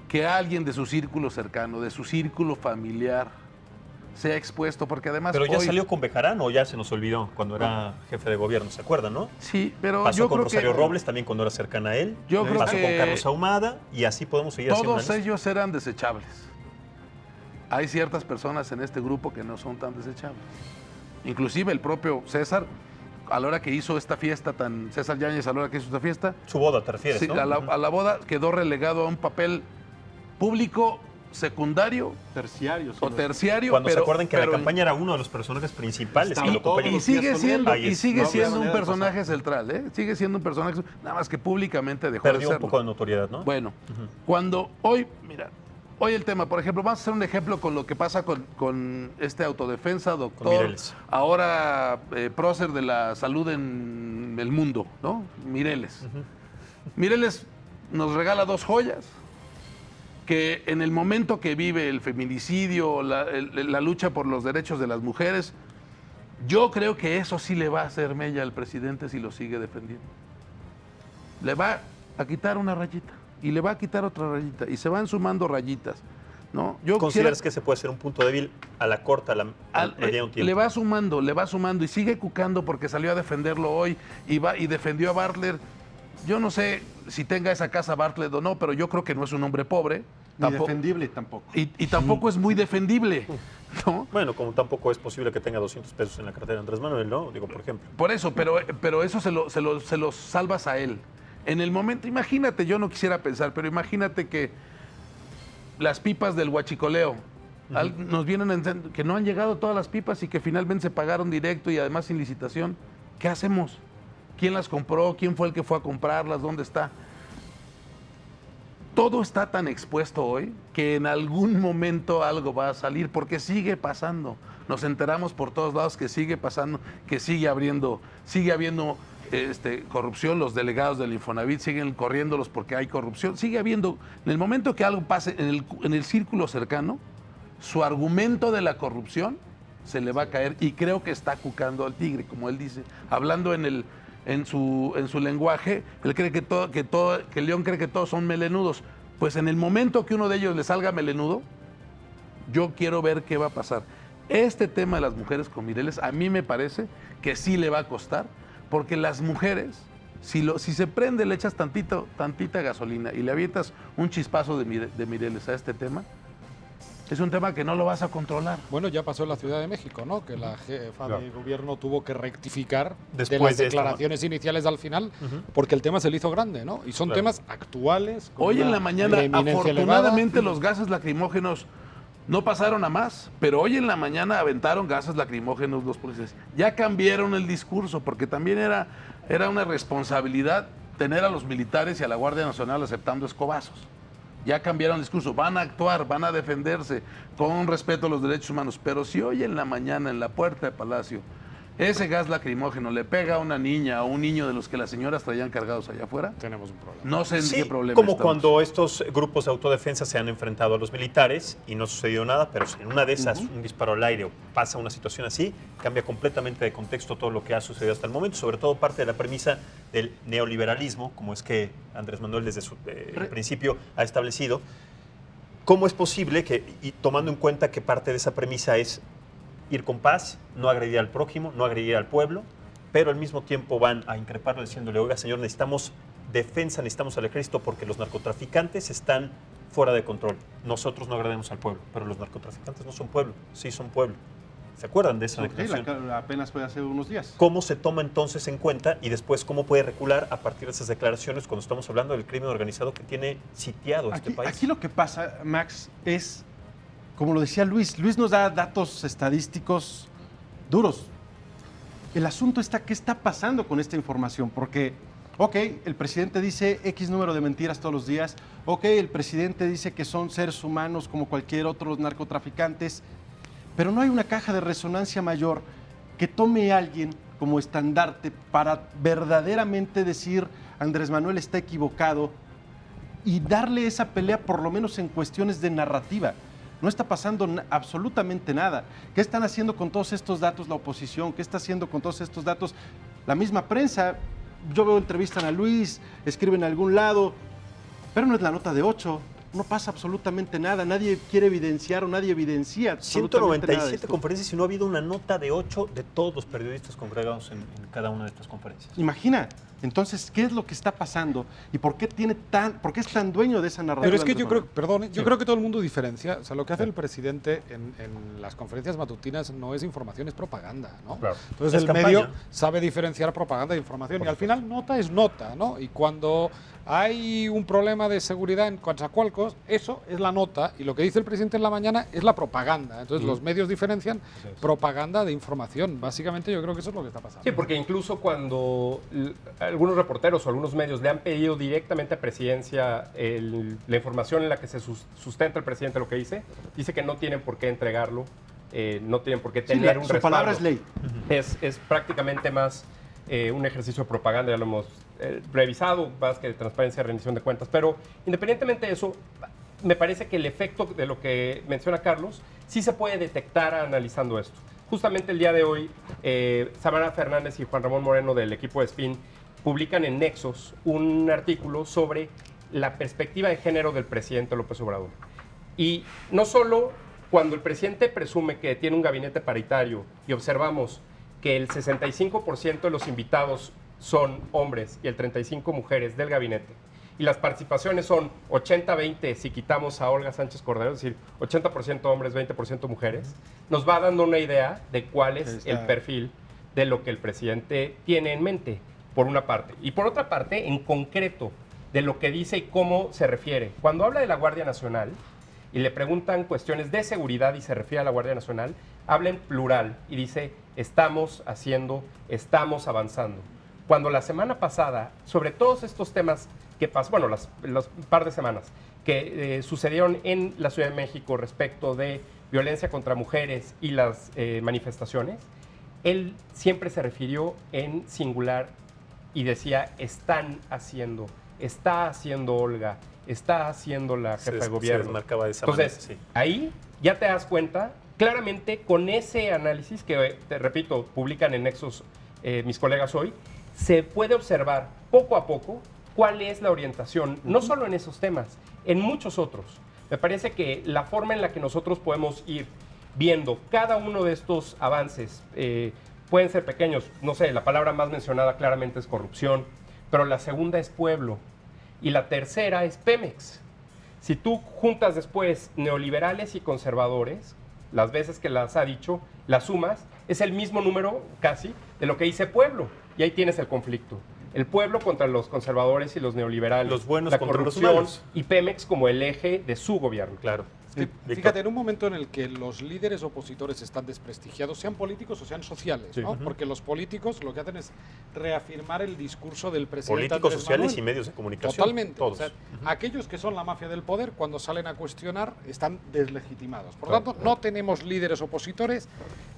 que alguien de su círculo cercano, de su círculo familiar, sea expuesto, porque además pero ya hoy salió con Bejarano, o ya se nos olvidó cuando era jefe de gobierno, ¿se acuerdan, no? Sí, pero pasó yo con creo Rosario que Robles, también cuando era cercana a él. Yo creo pasó que con Carlos Ahumada y así podemos seguir haciendo. Todos ellos eran desechables. Hay ciertas personas en este grupo que no son tan desechables. Inclusive el propio César, a la hora que hizo esta fiesta, César Yáñez, a la hora que hizo esta fiesta... Su boda, ¿te refieres, sí, no? a la boda quedó relegado a un papel público secundario terciario o terciario, cuando se acuerdan que la campaña era uno de los personajes principales y sigue siendo un personaje central, ¿eh? Sigue siendo un personaje, nada más que públicamente dejó de serlo. Perdió un poco de notoriedad, ¿no? Bueno, cuando hoy, mira, hoy el tema, por ejemplo, vamos a hacer un ejemplo con lo que pasa con este autodefensa, doctor, ahora prócer de la salud en el mundo, ¿no? Mireles. Mireles nos regala 2 joyas que en el momento que vive el feminicidio, la lucha por los derechos de las mujeres, yo creo que eso sí le va a hacer mella al presidente si lo sigue defendiendo. Le va a quitar una rayita y le va a quitar otra rayita y se van sumando rayitas, ¿no? ¿Consideras que ese puede ser un punto débil a la corta, al mediano tiempo? Le va sumando y sigue cucando porque salió a defenderlo hoy y defendió a Bartler. Yo no sé si tenga esa casa Bartlett o no, pero yo creo que no es un hombre pobre. Ni defendible tampoco. Y tampoco es muy defendible, ¿no? Bueno, como tampoco es posible que tenga 200 pesos en la cartera de Andrés Manuel, ¿no? Digo, por ejemplo. Por eso, pero eso se lo salvas a él. En el momento, imagínate, yo no quisiera pensar, pero imagínate que las pipas del huachicoleo, nos vienen que no han llegado todas las pipas y que finalmente se pagaron directo y además sin licitación. ¿Qué hacemos? ¿Quién las compró? ¿Quién fue el que fue a comprarlas? ¿Dónde está? Todo está tan expuesto hoy que en algún momento algo va a salir porque sigue pasando. Nos enteramos por todos lados que sigue pasando, que sigue habiendo corrupción. Los delegados del Infonavit siguen corriéndolos porque hay corrupción. Sigue habiendo, en el momento que algo pase en el círculo cercano, su argumento de la corrupción se le va a caer y creo que está cucando al tigre, como él dice, hablando en su lenguaje. Él cree que el león cree que todos son melenudos. Pues en el momento que uno de ellos le salga melenudo, yo quiero ver qué va a pasar. Este tema de las mujeres con Mireles a mí me parece que sí le va a costar, porque las mujeres, si se prende, le echas tantita gasolina y le avientas un chispazo de Mireles a este tema, es un tema que no lo vas a controlar. Bueno, ya pasó en la Ciudad de México, ¿no? Que la jefa de gobierno tuvo que rectificar Después de las de declaraciones iniciales al final, porque el tema se le hizo grande, ¿no? Y son temas actuales. Hoy en la mañana, afortunadamente, los gases lacrimógenos no pasaron a más, pero hoy en la mañana aventaron gases lacrimógenos los policías. Ya cambiaron el discurso, porque también era una responsabilidad tener a los militares y a la Guardia Nacional aceptando escobazos. Ya cambiaron el discurso, van a actuar, van a defenderse con respeto a los derechos humanos. Pero si hoy en la mañana en la puerta de Palacio ese gas lacrimógeno le pega a una niña o un niño de los que las señoras traían cargados allá afuera, tenemos un problema. No sé en qué problema como estamos. cuando estos grupos de autodefensa se han enfrentado a los militares y no ha sucedido nada, pero si en una de esas un disparo al aire o pasa una situación así, cambia completamente de contexto todo lo que ha sucedido hasta el momento, sobre todo parte de la premisa del neoliberalismo, como es que Andrés Manuel desde su principio ha establecido. ¿Cómo es posible que, y tomando en cuenta que parte de esa premisa es ir con paz, no agredir al prójimo, no agredir al pueblo, pero al mismo tiempo van a increparlo diciéndole, oiga, señor, necesitamos defensa, necesitamos al ejército porque los narcotraficantes están fuera de control. Nosotros no agredimos al pueblo, pero los narcotraficantes no son pueblo, sí son pueblo. ¿Se acuerdan de esa declaración? Apenas fue hace unos días. ¿Cómo se toma entonces en cuenta y después cómo puede recular a partir de esas declaraciones cuando estamos hablando del crimen organizado que tiene sitiado este país? Aquí lo que pasa, Max, es, como lo decía Luis nos da datos estadísticos duros. El asunto está, ¿qué está pasando con esta información? Porque, ok, el presidente dice X número de mentiras todos los días, ok, el presidente dice que son seres humanos como cualquier otro narcotraficantes, pero no hay una caja de resonancia mayor que tome a alguien como estandarte para verdaderamente decir Andrés Manuel está equivocado y darle esa pelea por lo menos en cuestiones de narrativa. No está pasando absolutamente nada. ¿Qué están haciendo con todos estos datos la oposición? ¿Qué está haciendo con todos estos datos la misma prensa? Yo veo, entrevistan a Luis, escriben a algún lado, pero no es la nota de 8. No pasa absolutamente nada. Nadie quiere evidenciar o nadie evidencia absolutamente 197 conferencias y no ha habido una nota de 8 de todos los periodistas congregados en cada una de estas conferencias. Imagina. Entonces, ¿qué es lo que está pasando? ¿Y por qué es tan dueño de esa narrativa? Pero es que yo creo, yo creo que todo el mundo diferencia. O sea, lo que hace el presidente en las conferencias matutinas no es información, es propaganda, ¿no? Claro. Entonces el medio sabe diferenciar propaganda de información y al final nota es nota, ¿no? Y cuando hay un problema de seguridad en Coatzacoalcos, eso es la nota y lo que dice el presidente en la mañana es la propaganda. Entonces los medios diferencian propaganda de información. Básicamente yo creo que eso es lo que está pasando. Sí, porque incluso cuando algunos reporteros o algunos medios le han pedido directamente a Presidencia la información en la que se sustenta el presidente lo que dice que no tienen por qué entregarlo, no tienen por qué tener un respaldo. Su palabra es ley. Es prácticamente más un ejercicio de propaganda, ya lo hemos revisado, más que de transparencia y rendición de cuentas. Pero independientemente de eso, me parece que el efecto de lo que menciona Carlos sí se puede detectar analizando esto. Justamente el día de hoy, Samara Fernández y Juan Ramón Moreno del equipo de Spin publican en Nexos un artículo sobre la perspectiva de género del presidente López Obrador. Y no solo cuando el presidente presume que tiene un gabinete paritario y observamos que el 65% de los invitados son hombres y el 35% mujeres del gabinete, y las participaciones son 80-20 si quitamos a Olga Sánchez Cordero, es decir, 80% hombres, 20% mujeres, nos va dando una idea de cuál es el perfil de lo que el presidente tiene en mente, por una parte. Y por otra parte, en concreto, de lo que dice y cómo se refiere. Cuando habla de la Guardia Nacional y le preguntan cuestiones de seguridad y se refiere a la Guardia Nacional, habla en plural y dice, estamos haciendo, estamos avanzando. Cuando la semana pasada, sobre todos estos temas que pasó, bueno, los par de semanas que sucedieron en la Ciudad de México respecto de violencia contra mujeres y las manifestaciones, él siempre se refirió en singular y decía, están haciendo, está haciendo Olga, está haciendo la jefa de gobierno. Se desmarcaba de esa Entonces, manera, sí. ahí ya te das cuenta claramente con ese análisis que, te repito, publican en Nexos mis colegas hoy, se puede observar poco a poco cuál es la orientación, no solo en esos temas, en muchos otros. Me parece que la forma en la que nosotros podemos ir viendo cada uno de estos avances, pueden ser pequeños, no sé, la palabra más mencionada claramente es corrupción, pero la segunda es pueblo y la tercera es Pemex. Si tú juntas después neoliberales y conservadores, las veces que las ha dicho, las sumas, es el mismo número casi de lo que dice pueblo. Y ahí tienes el conflicto. El pueblo contra los conservadores y los neoliberales. Los buenos la contra los corrupción malos. Y Pemex como el eje de su gobierno. Claro. Fíjate, en un momento en el que los líderes opositores están desprestigiados, sean políticos o sean sociales, Sí. ¿no? Porque los políticos lo que hacen es reafirmar el discurso del presidente Políticos, Andrés sociales Manuel. y medios de comunicación. Totalmente. Todos. O sea, aquellos que son la mafia del poder, cuando salen a cuestionar, están deslegitimados. Por lo Claro. tanto, no tenemos líderes opositores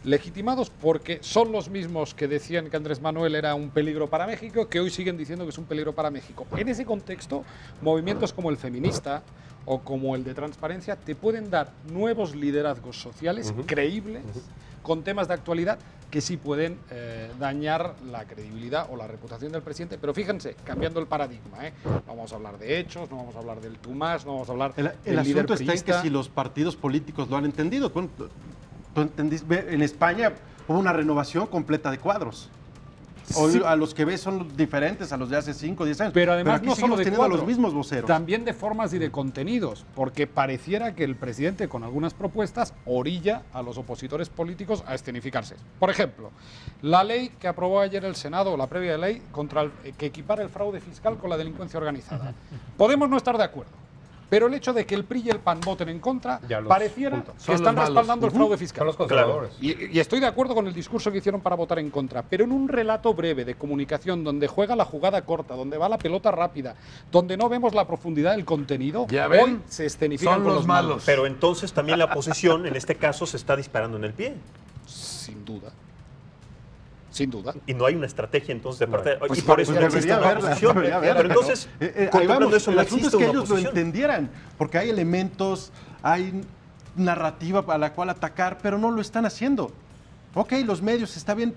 legitimados porque son los mismos que decían que Andrés Manuel era un peligro para México, que hoy siguen diciendo que es un peligro para México. En ese contexto, movimientos como el feminista o como el de transparencia te pueden dar nuevos liderazgos sociales creíbles con temas de actualidad que sí pueden dañar la credibilidad o la reputación del presidente. Pero fíjense, cambiando el paradigma, no vamos a hablar de hechos, no vamos a hablar del tú más, no vamos a hablar El del líder asunto está en que priista. si los partidos políticos lo han entendido. Tú entendiste, en España hubo una renovación completa de cuadros. Hoy Sí. a los que ves son diferentes a los de hace 5 o 10 años. Pero además aquí no seguimos solo de teniendo a cuadro, los mismos voceros. también de formas y de contenidos, porque pareciera que el presidente con algunas propuestas orilla a los opositores políticos a escenificarse. Por ejemplo, la ley que aprobó ayer el Senado, o la previa ley, que equipara el fraude fiscal con la delincuencia organizada. Podemos no estar de acuerdo, pero el hecho de que el PRI y el PAN voten en contra Ya los pareciera juntos. que Son están los malos. respaldando el fraude fiscal. Son los conservadores. Y estoy de acuerdo con el discurso que hicieron para votar en contra, pero en un relato breve de comunicación donde juega la jugada corta, donde va la pelota rápida, donde no vemos la profundidad del contenido, Ya ven, hoy se escenifican son con los malos. Pero entonces también la oposición, en este caso, se está disparando en el pie. Sin duda. Sin duda. Y no hay una estrategia entonces de parte Pues y por eso no debería existe una haberla, oposición. debería haberla, Pero entonces, ahí contemplando vamos. eso, El no asunto es existe que una ellos lo oposición. entendieran, porque hay elementos, hay narrativa a la cual atacar, pero no lo están haciendo. Ok, los medios, está bien,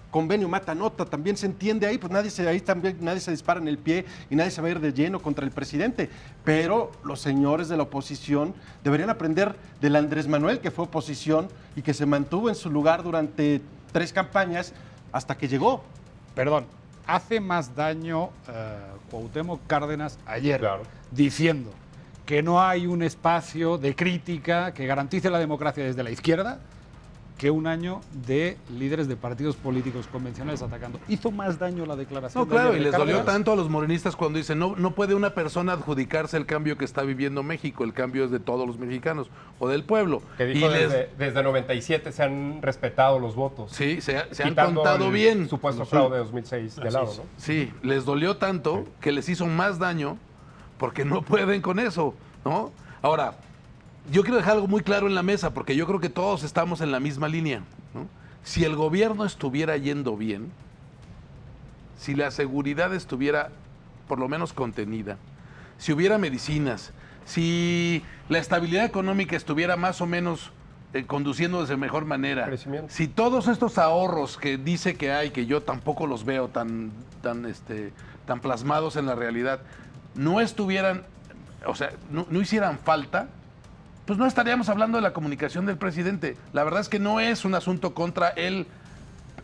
convenio mata nota, también se entiende ahí, pues ahí también nadie se dispara en el pie y nadie se va a ir de lleno contra el presidente. Pero los señores de la oposición deberían aprender del Andrés Manuel, que fue oposición y que se mantuvo en su lugar durante 3 campañas hasta que llegó. Perdón, hace más daño Cuauhtémoc Cárdenas ayer Claro. diciendo que no hay un espacio de crítica que garantice la democracia desde la izquierda que un año de líderes de partidos políticos convencionales atacando. Hizo más daño la declaración. No, claro, de y ayer de les dolió Cárdenas. tanto a los morenistas cuando dicen, no puede una persona adjudicarse el cambio que está viviendo México, el cambio es de todos los mexicanos o del pueblo. Que dijo Y les- desde 97 se han respetado los votos. Sí, se han Quitando contado el bien. Supuesto fraude de 2006 de lado, ¿no? Sí, les dolió tanto que les hizo más daño porque no pueden con eso, ¿no? Ahora, yo quiero dejar algo muy claro en la mesa porque yo creo que todos estamos en la misma línea, ¿no? Si el gobierno estuviera yendo bien, si la seguridad estuviera por lo menos contenida, si hubiera medicinas, si la estabilidad económica estuviera más o menos conduciéndose de mejor manera, Crecimiento. si todos estos ahorros que dice que hay, que yo tampoco los veo tan plasmados en la realidad, no estuvieran, o sea, no hicieran falta, pues no estaríamos hablando de la comunicación del presidente. La verdad es que no es un asunto contra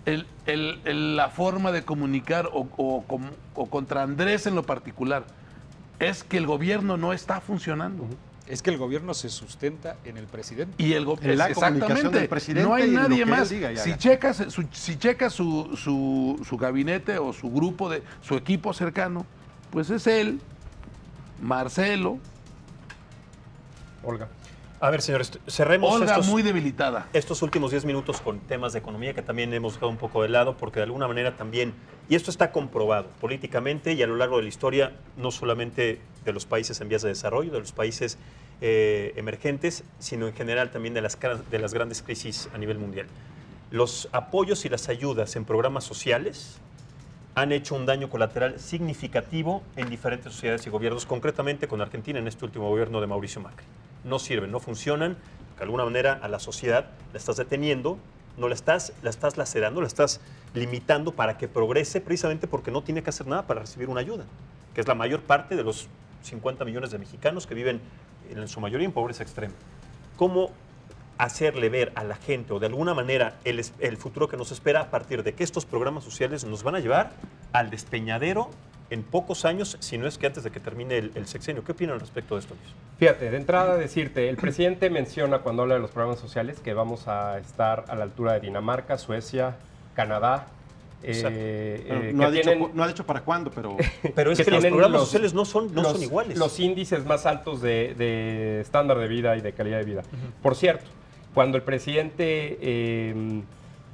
la forma de comunicar o contra Andrés en lo particular. es que el gobierno no está funcionando. Es que el gobierno se sustenta en el presidente. Y el En la comunicación del presidente no hay y en lo nadie que él más. diga y Si haga. checas su gabinete o su grupo, su equipo cercano, pues es él, Marcelo, Olga. A ver, señores, cerremos Olga muy debilitada. estos últimos 10 minutos con temas de economía que también hemos dejado un poco de lado, porque de alguna manera también, y esto está comprobado políticamente y a lo largo de la historia, no solamente de los países en vías de desarrollo, de los países emergentes, sino en general también de las grandes crisis a nivel mundial. Los apoyos y las ayudas en programas sociales han hecho un daño colateral significativo en diferentes sociedades y gobiernos, concretamente con Argentina en este último gobierno de Mauricio Macri. No sirven, no funcionan, de alguna manera a la sociedad la estás deteniendo, la estás lacerando, la estás limitando para que progrese, precisamente porque no tiene que hacer nada para recibir una ayuda, que es la mayor parte de los 50 millones de mexicanos que viven en su mayoría en pobreza extrema. ¿Cómo hacerle ver a la gente o de alguna manera el futuro que nos espera a partir de que estos programas sociales nos van a llevar al despeñadero en pocos años, si no es que antes de que termine el sexenio? ¿Qué opinan al respecto de esto, Luis? Fíjate, de entrada decirte, el presidente menciona cuando habla de los programas sociales que vamos a estar a la altura de Dinamarca, Suecia, Canadá. No ha dicho para cuándo, pero... Pero es que los programas sociales no son iguales. Los índices más altos de estándar de vida y de calidad de vida. Por cierto, cuando el presidente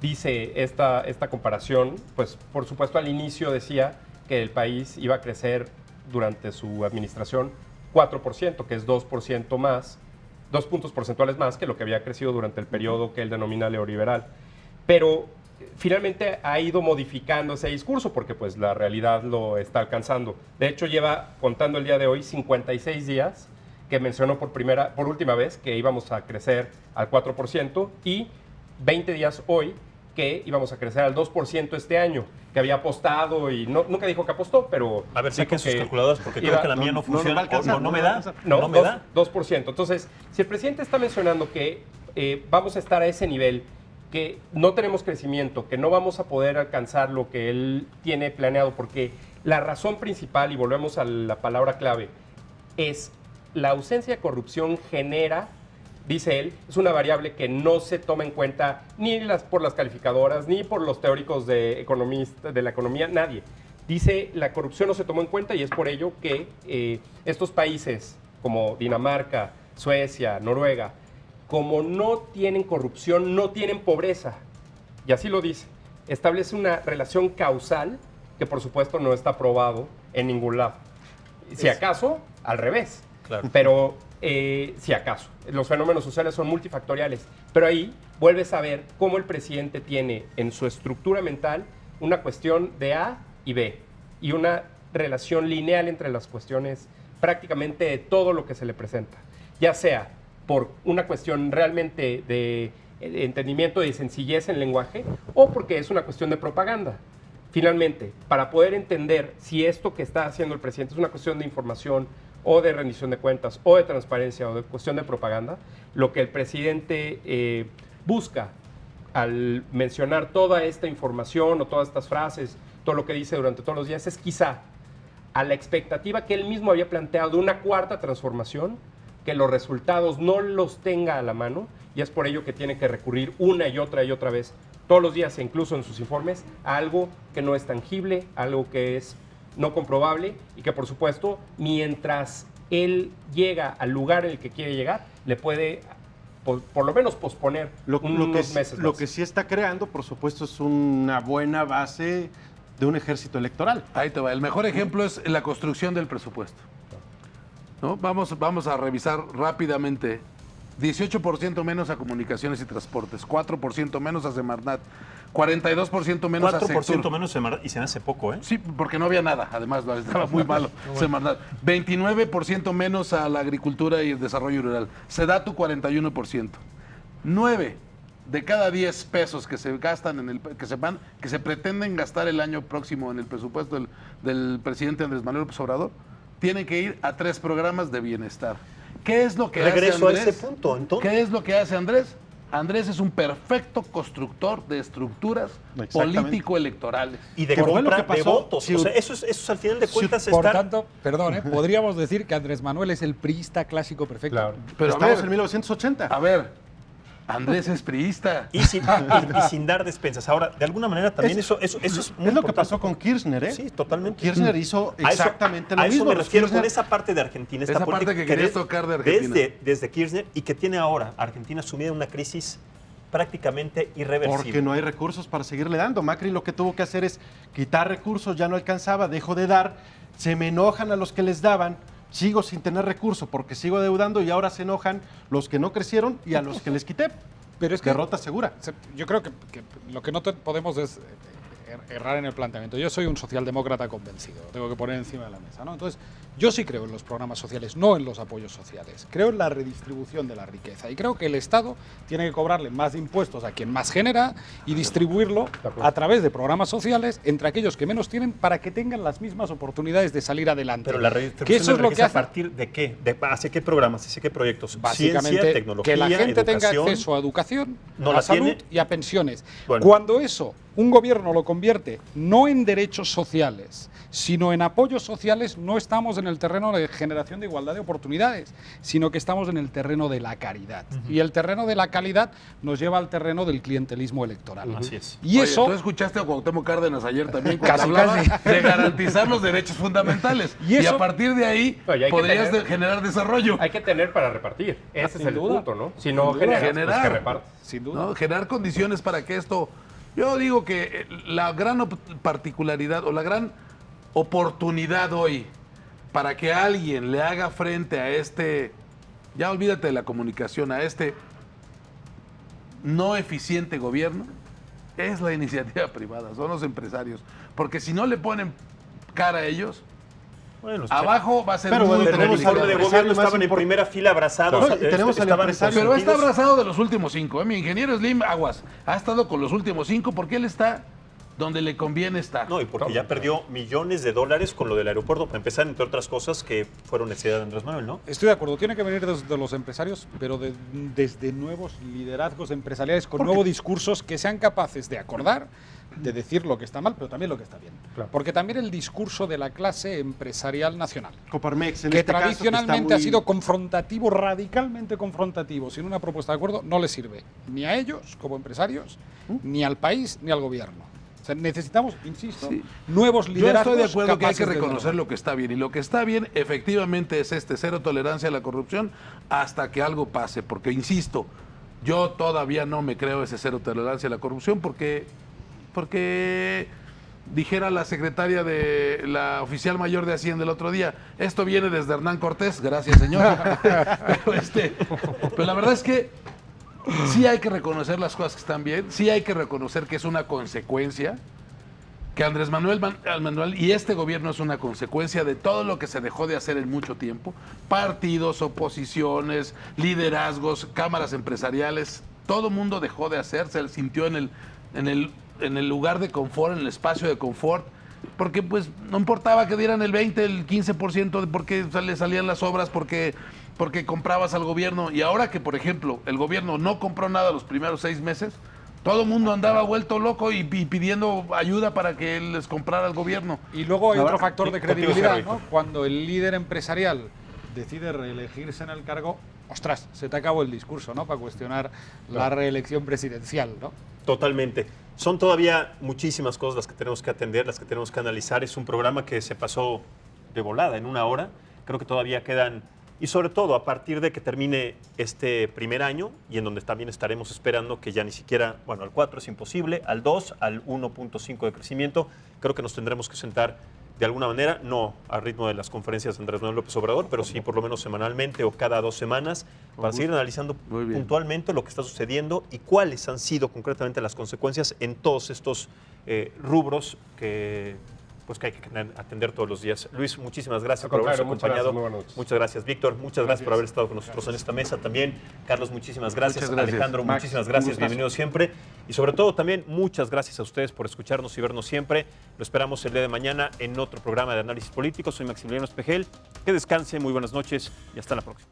dice esta comparación, pues por supuesto al inicio decía que el país iba a crecer durante su administración 4%, que es 2% más, 2 puntos porcentuales más que lo que había crecido durante el periodo que él denomina neoliberal. Pero finalmente ha ido modificando ese discurso porque pues la realidad lo está alcanzando. De hecho, lleva contando el día de hoy 56 días que mencionó por última vez que íbamos a crecer al 4% y 20 días hoy que íbamos a crecer al 2% este año, que había apostado y nunca dijo que apostó, pero... A ver, saquen sus calculadoras porque creo que la mía no funciona, no me da. 2%. Entonces, si el presidente está mencionando que vamos a estar a ese nivel, que no tenemos crecimiento, que no vamos a poder alcanzar lo que él tiene planeado, porque la razón principal, y volvemos a la palabra clave, es la ausencia de corrupción genera, dice él, es una variable que no se toma en cuenta ni por las calificadoras, ni por los teóricos de la economía, nadie. Dice, la corrupción no se tomó en cuenta y es por ello que estos países como Dinamarca, Suecia, Noruega, como no tienen corrupción, no tienen pobreza. Y así lo dice. Establece una relación causal que por supuesto no está probado en ningún lado. Si acaso, al revés. Claro. Pero si acaso. Los fenómenos sociales son multifactoriales. Pero ahí vuelves a ver cómo el presidente tiene en su estructura mental una cuestión de A y B. Y una relación lineal entre las cuestiones prácticamente de todo lo que se le presenta. Ya sea por una cuestión realmente de entendimiento y de sencillez en lenguaje, o porque es una cuestión de propaganda. Finalmente, para poder entender si esto que está haciendo el presidente es una cuestión de información, o de rendición de cuentas, o de transparencia, o de cuestión de propaganda, lo que el presidente busca al mencionar toda esta información, o todas estas frases, todo lo que dice durante todos los días, es quizá a la expectativa que él mismo había planteado de una cuarta transformación, que los resultados no los tenga a la mano, y es por ello que tiene que recurrir una y otra vez, todos los días e incluso en sus informes, a algo que no es tangible, algo que es no comprobable, y que por supuesto, mientras él llega al lugar en el que quiere llegar, le puede por lo menos posponer unos meses más. Lo que sí está creando, por supuesto, es una buena base de un ejército electoral. Ahí te va. El mejor ejemplo es la construcción del presupuesto, ¿no? Vamos a revisar rápidamente. 18% menos a comunicaciones y transportes, 4% menos a Semarnat, 42% menos a Sectur. 4% menos y se me hace poco, ¿eh? Sí, porque no había nada, además estaba muy malo Semarnat. 29% menos a la agricultura y el desarrollo rural, Sedatu 41%. 9 de cada 10 pesos que se gastan que se pretenden gastar el año próximo en el presupuesto del presidente Andrés Manuel López Obrador, tienen que ir a 3 programas de bienestar. ¿Qué es lo que hace Andrés? Regreso a ese punto, entonces. ¿Qué es lo que hace Andrés? Andrés es un perfecto constructor de estructuras Exactamente. político-electorales. Y de Que fue lo compra que pasó. de votos. Sí, O sea, eso es al final de cuentas Por estar... tanto, perdón, podríamos decir que Andrés Manuel es el priista clásico perfecto. Claro. Pero a Estamos ver, en 1980. a ver, Andrés es priista. Y sin dar despensas. Ahora, de alguna manera también eso es muy Es lo que importante. pasó con Kirchner, ¿eh? Sí, totalmente. Kirchner hizo A eso- exactamente lo a eso mismo. me Los refiero Kirchner- con esa parte de Argentina. Esta Esa parte política que querías tocar de Argentina. Desde Kirchner y que tiene ahora Argentina sumida en una crisis prácticamente irreversible. Porque no hay recursos para seguirle dando. Macri lo que tuvo que hacer es quitar recursos, ya no alcanzaba, dejó de dar, se me enojan a los que les daban, sigo sin tener recursos porque sigo deudando y ahora se enojan los que no crecieron y a los que les quité. Pero es que Derrota segura. yo creo que lo que no podemos es errar en el planteamiento. Yo soy un socialdemócrata convencido, lo tengo que poner encima de la mesa, ¿no? Entonces, yo sí creo en los programas sociales, no en los apoyos sociales. Creo en la redistribución de la riqueza y creo que el Estado tiene que cobrarle más impuestos a quien más genera y distribuirlo a través de programas sociales entre aquellos que menos tienen para que tengan las mismas oportunidades de salir adelante. Pero la que redistribución eso es de lo riqueza, que ¿a hace partir de qué? ¿Hacia qué programas? ¿Hacia qué proyectos? básicamente Ciencia, tecnología, que la gente tenga educación. acceso a educación, ¿No a la salud tiene? y a pensiones. Bueno. Cuando eso un gobierno lo convierte no en derechos sociales, sino en apoyos sociales, no estamos en el terreno de generación de igualdad de oportunidades, sino que estamos en el terreno de la caridad. Y el terreno de la calidad nos lleva al terreno del clientelismo electoral. Así es. Y Oye, eso... ¿tú escuchaste a Cuauhtémoc Cárdenas ayer también cuando Casi, hablaba casi. de garantizar los derechos fundamentales? Y Y, eso- a partir de ahí No, y hay que podrías tener- generar desarrollo. Hay que tener para repartir. Ese es sin el duda. punto, ¿no? Si no Sin duda. generas, pues que repartas. Sin duda. ¿No? Generar condiciones para que esto... Yo digo que la gran particularidad o la gran oportunidad hoy para que alguien le haga frente a este, ya olvídate de la comunicación, a este no eficiente gobierno, es la iniciativa privada, son los empresarios. Porque si no le ponen cara a ellos, Bueno, abajo va a ser Pero muy bueno, pero en el tenemos informe al de empresario gobierno más estaban en primera fila abrazados. No, y tenemos al estaban empresario. Pero está consentidos. abrazado de los últimos 5. Mi ingeniero Slim Aguas ha estado con los últimos 5 porque él está donde le conviene estar. No, y porque ya perdió millones de dólares con lo del aeropuerto, para empezar, entre otras cosas que fueron necesidad de Andrés Manuel, ¿no? Estoy de acuerdo, tiene que venir desde los empresarios, pero desde nuevos liderazgos empresariales con nuevos discursos que sean capaces de acordar, de decir lo que está mal, pero también lo que está bien. Claro. Porque también el discurso de la clase empresarial nacional, Coparmex, en que este caso, que tradicionalmente está ha muy- sido confrontativo, radicalmente confrontativo, sin una propuesta de acuerdo, no le sirve ni a ellos como empresarios, ni al país, ni al gobierno. O sea, necesitamos, insisto, Sí. nuevos Yo liderazgos estoy de acuerdo que hay capaces que de reconocer dialogar. lo que está bien. Y lo que está bien, efectivamente, es cero tolerancia a la corrupción hasta que algo pase. Porque, insisto, yo todavía no me creo ese cero tolerancia a la corrupción porque dijera la secretaria de la oficial mayor de Hacienda el otro día, esto viene desde Hernán Cortés, gracias señor. pero la verdad es que sí hay que reconocer las cosas que están bien, sí hay que reconocer que es una consecuencia, que Andrés Manuel y este gobierno es una consecuencia de todo lo que se dejó de hacer en mucho tiempo. Partidos, oposiciones, liderazgos, cámaras empresariales, todo mundo dejó de hacer, se sintió en el lugar de confort, en el espacio de confort, porque pues no importaba que dieran el 20, el 15%, porque le salían las obras, porque comprabas al gobierno. Y ahora que, por ejemplo, el gobierno no compró nada los primeros 6 meses, todo el mundo andaba vuelto loco y pidiendo ayuda para que él les comprara al gobierno. Y luego hay Ahora, otro factor de contigo, credibilidad, Gerardo. ¿no? Cuando el líder empresarial decide reelegirse en el cargo, ostras, se te acabó el discurso, ¿no? Para cuestionar la reelección presidencial, ¿no? Totalmente. Son todavía muchísimas cosas las que tenemos que atender, las que tenemos que analizar. Es un programa que se pasó de volada en una hora. Creo que todavía quedan, y sobre todo a partir de que termine este primer año, y en donde también estaremos esperando que ya ni siquiera, bueno, al 4 es imposible, al 2, al 1.5 de crecimiento, creo que nos tendremos que sentar de alguna manera, no al ritmo de las conferencias de Andrés Manuel López Obrador, pero sí por lo menos semanalmente o cada 2 semanas, para seguir analizando Muy bien. puntualmente lo que está sucediendo y cuáles han sido concretamente las consecuencias en todos estos rubros que hay que atender todos los días. Luis, muchísimas gracias Al por habernos contrario, muchas acompañado. gracias, muy buenas noches. Muchas gracias, Víctor. Muchas gracias por haber estado con nosotros en esta mesa también. Carlos, muchísimas gracias. Muchas gracias. Alejandro, Max, muchísimas un gracias. gustazo. Bienvenido siempre. Y sobre todo también muchas gracias a ustedes por escucharnos y vernos siempre. Lo esperamos el día de mañana en otro programa de análisis político. Soy Maximiliano Espejel. Que descanse, muy buenas noches y hasta la próxima.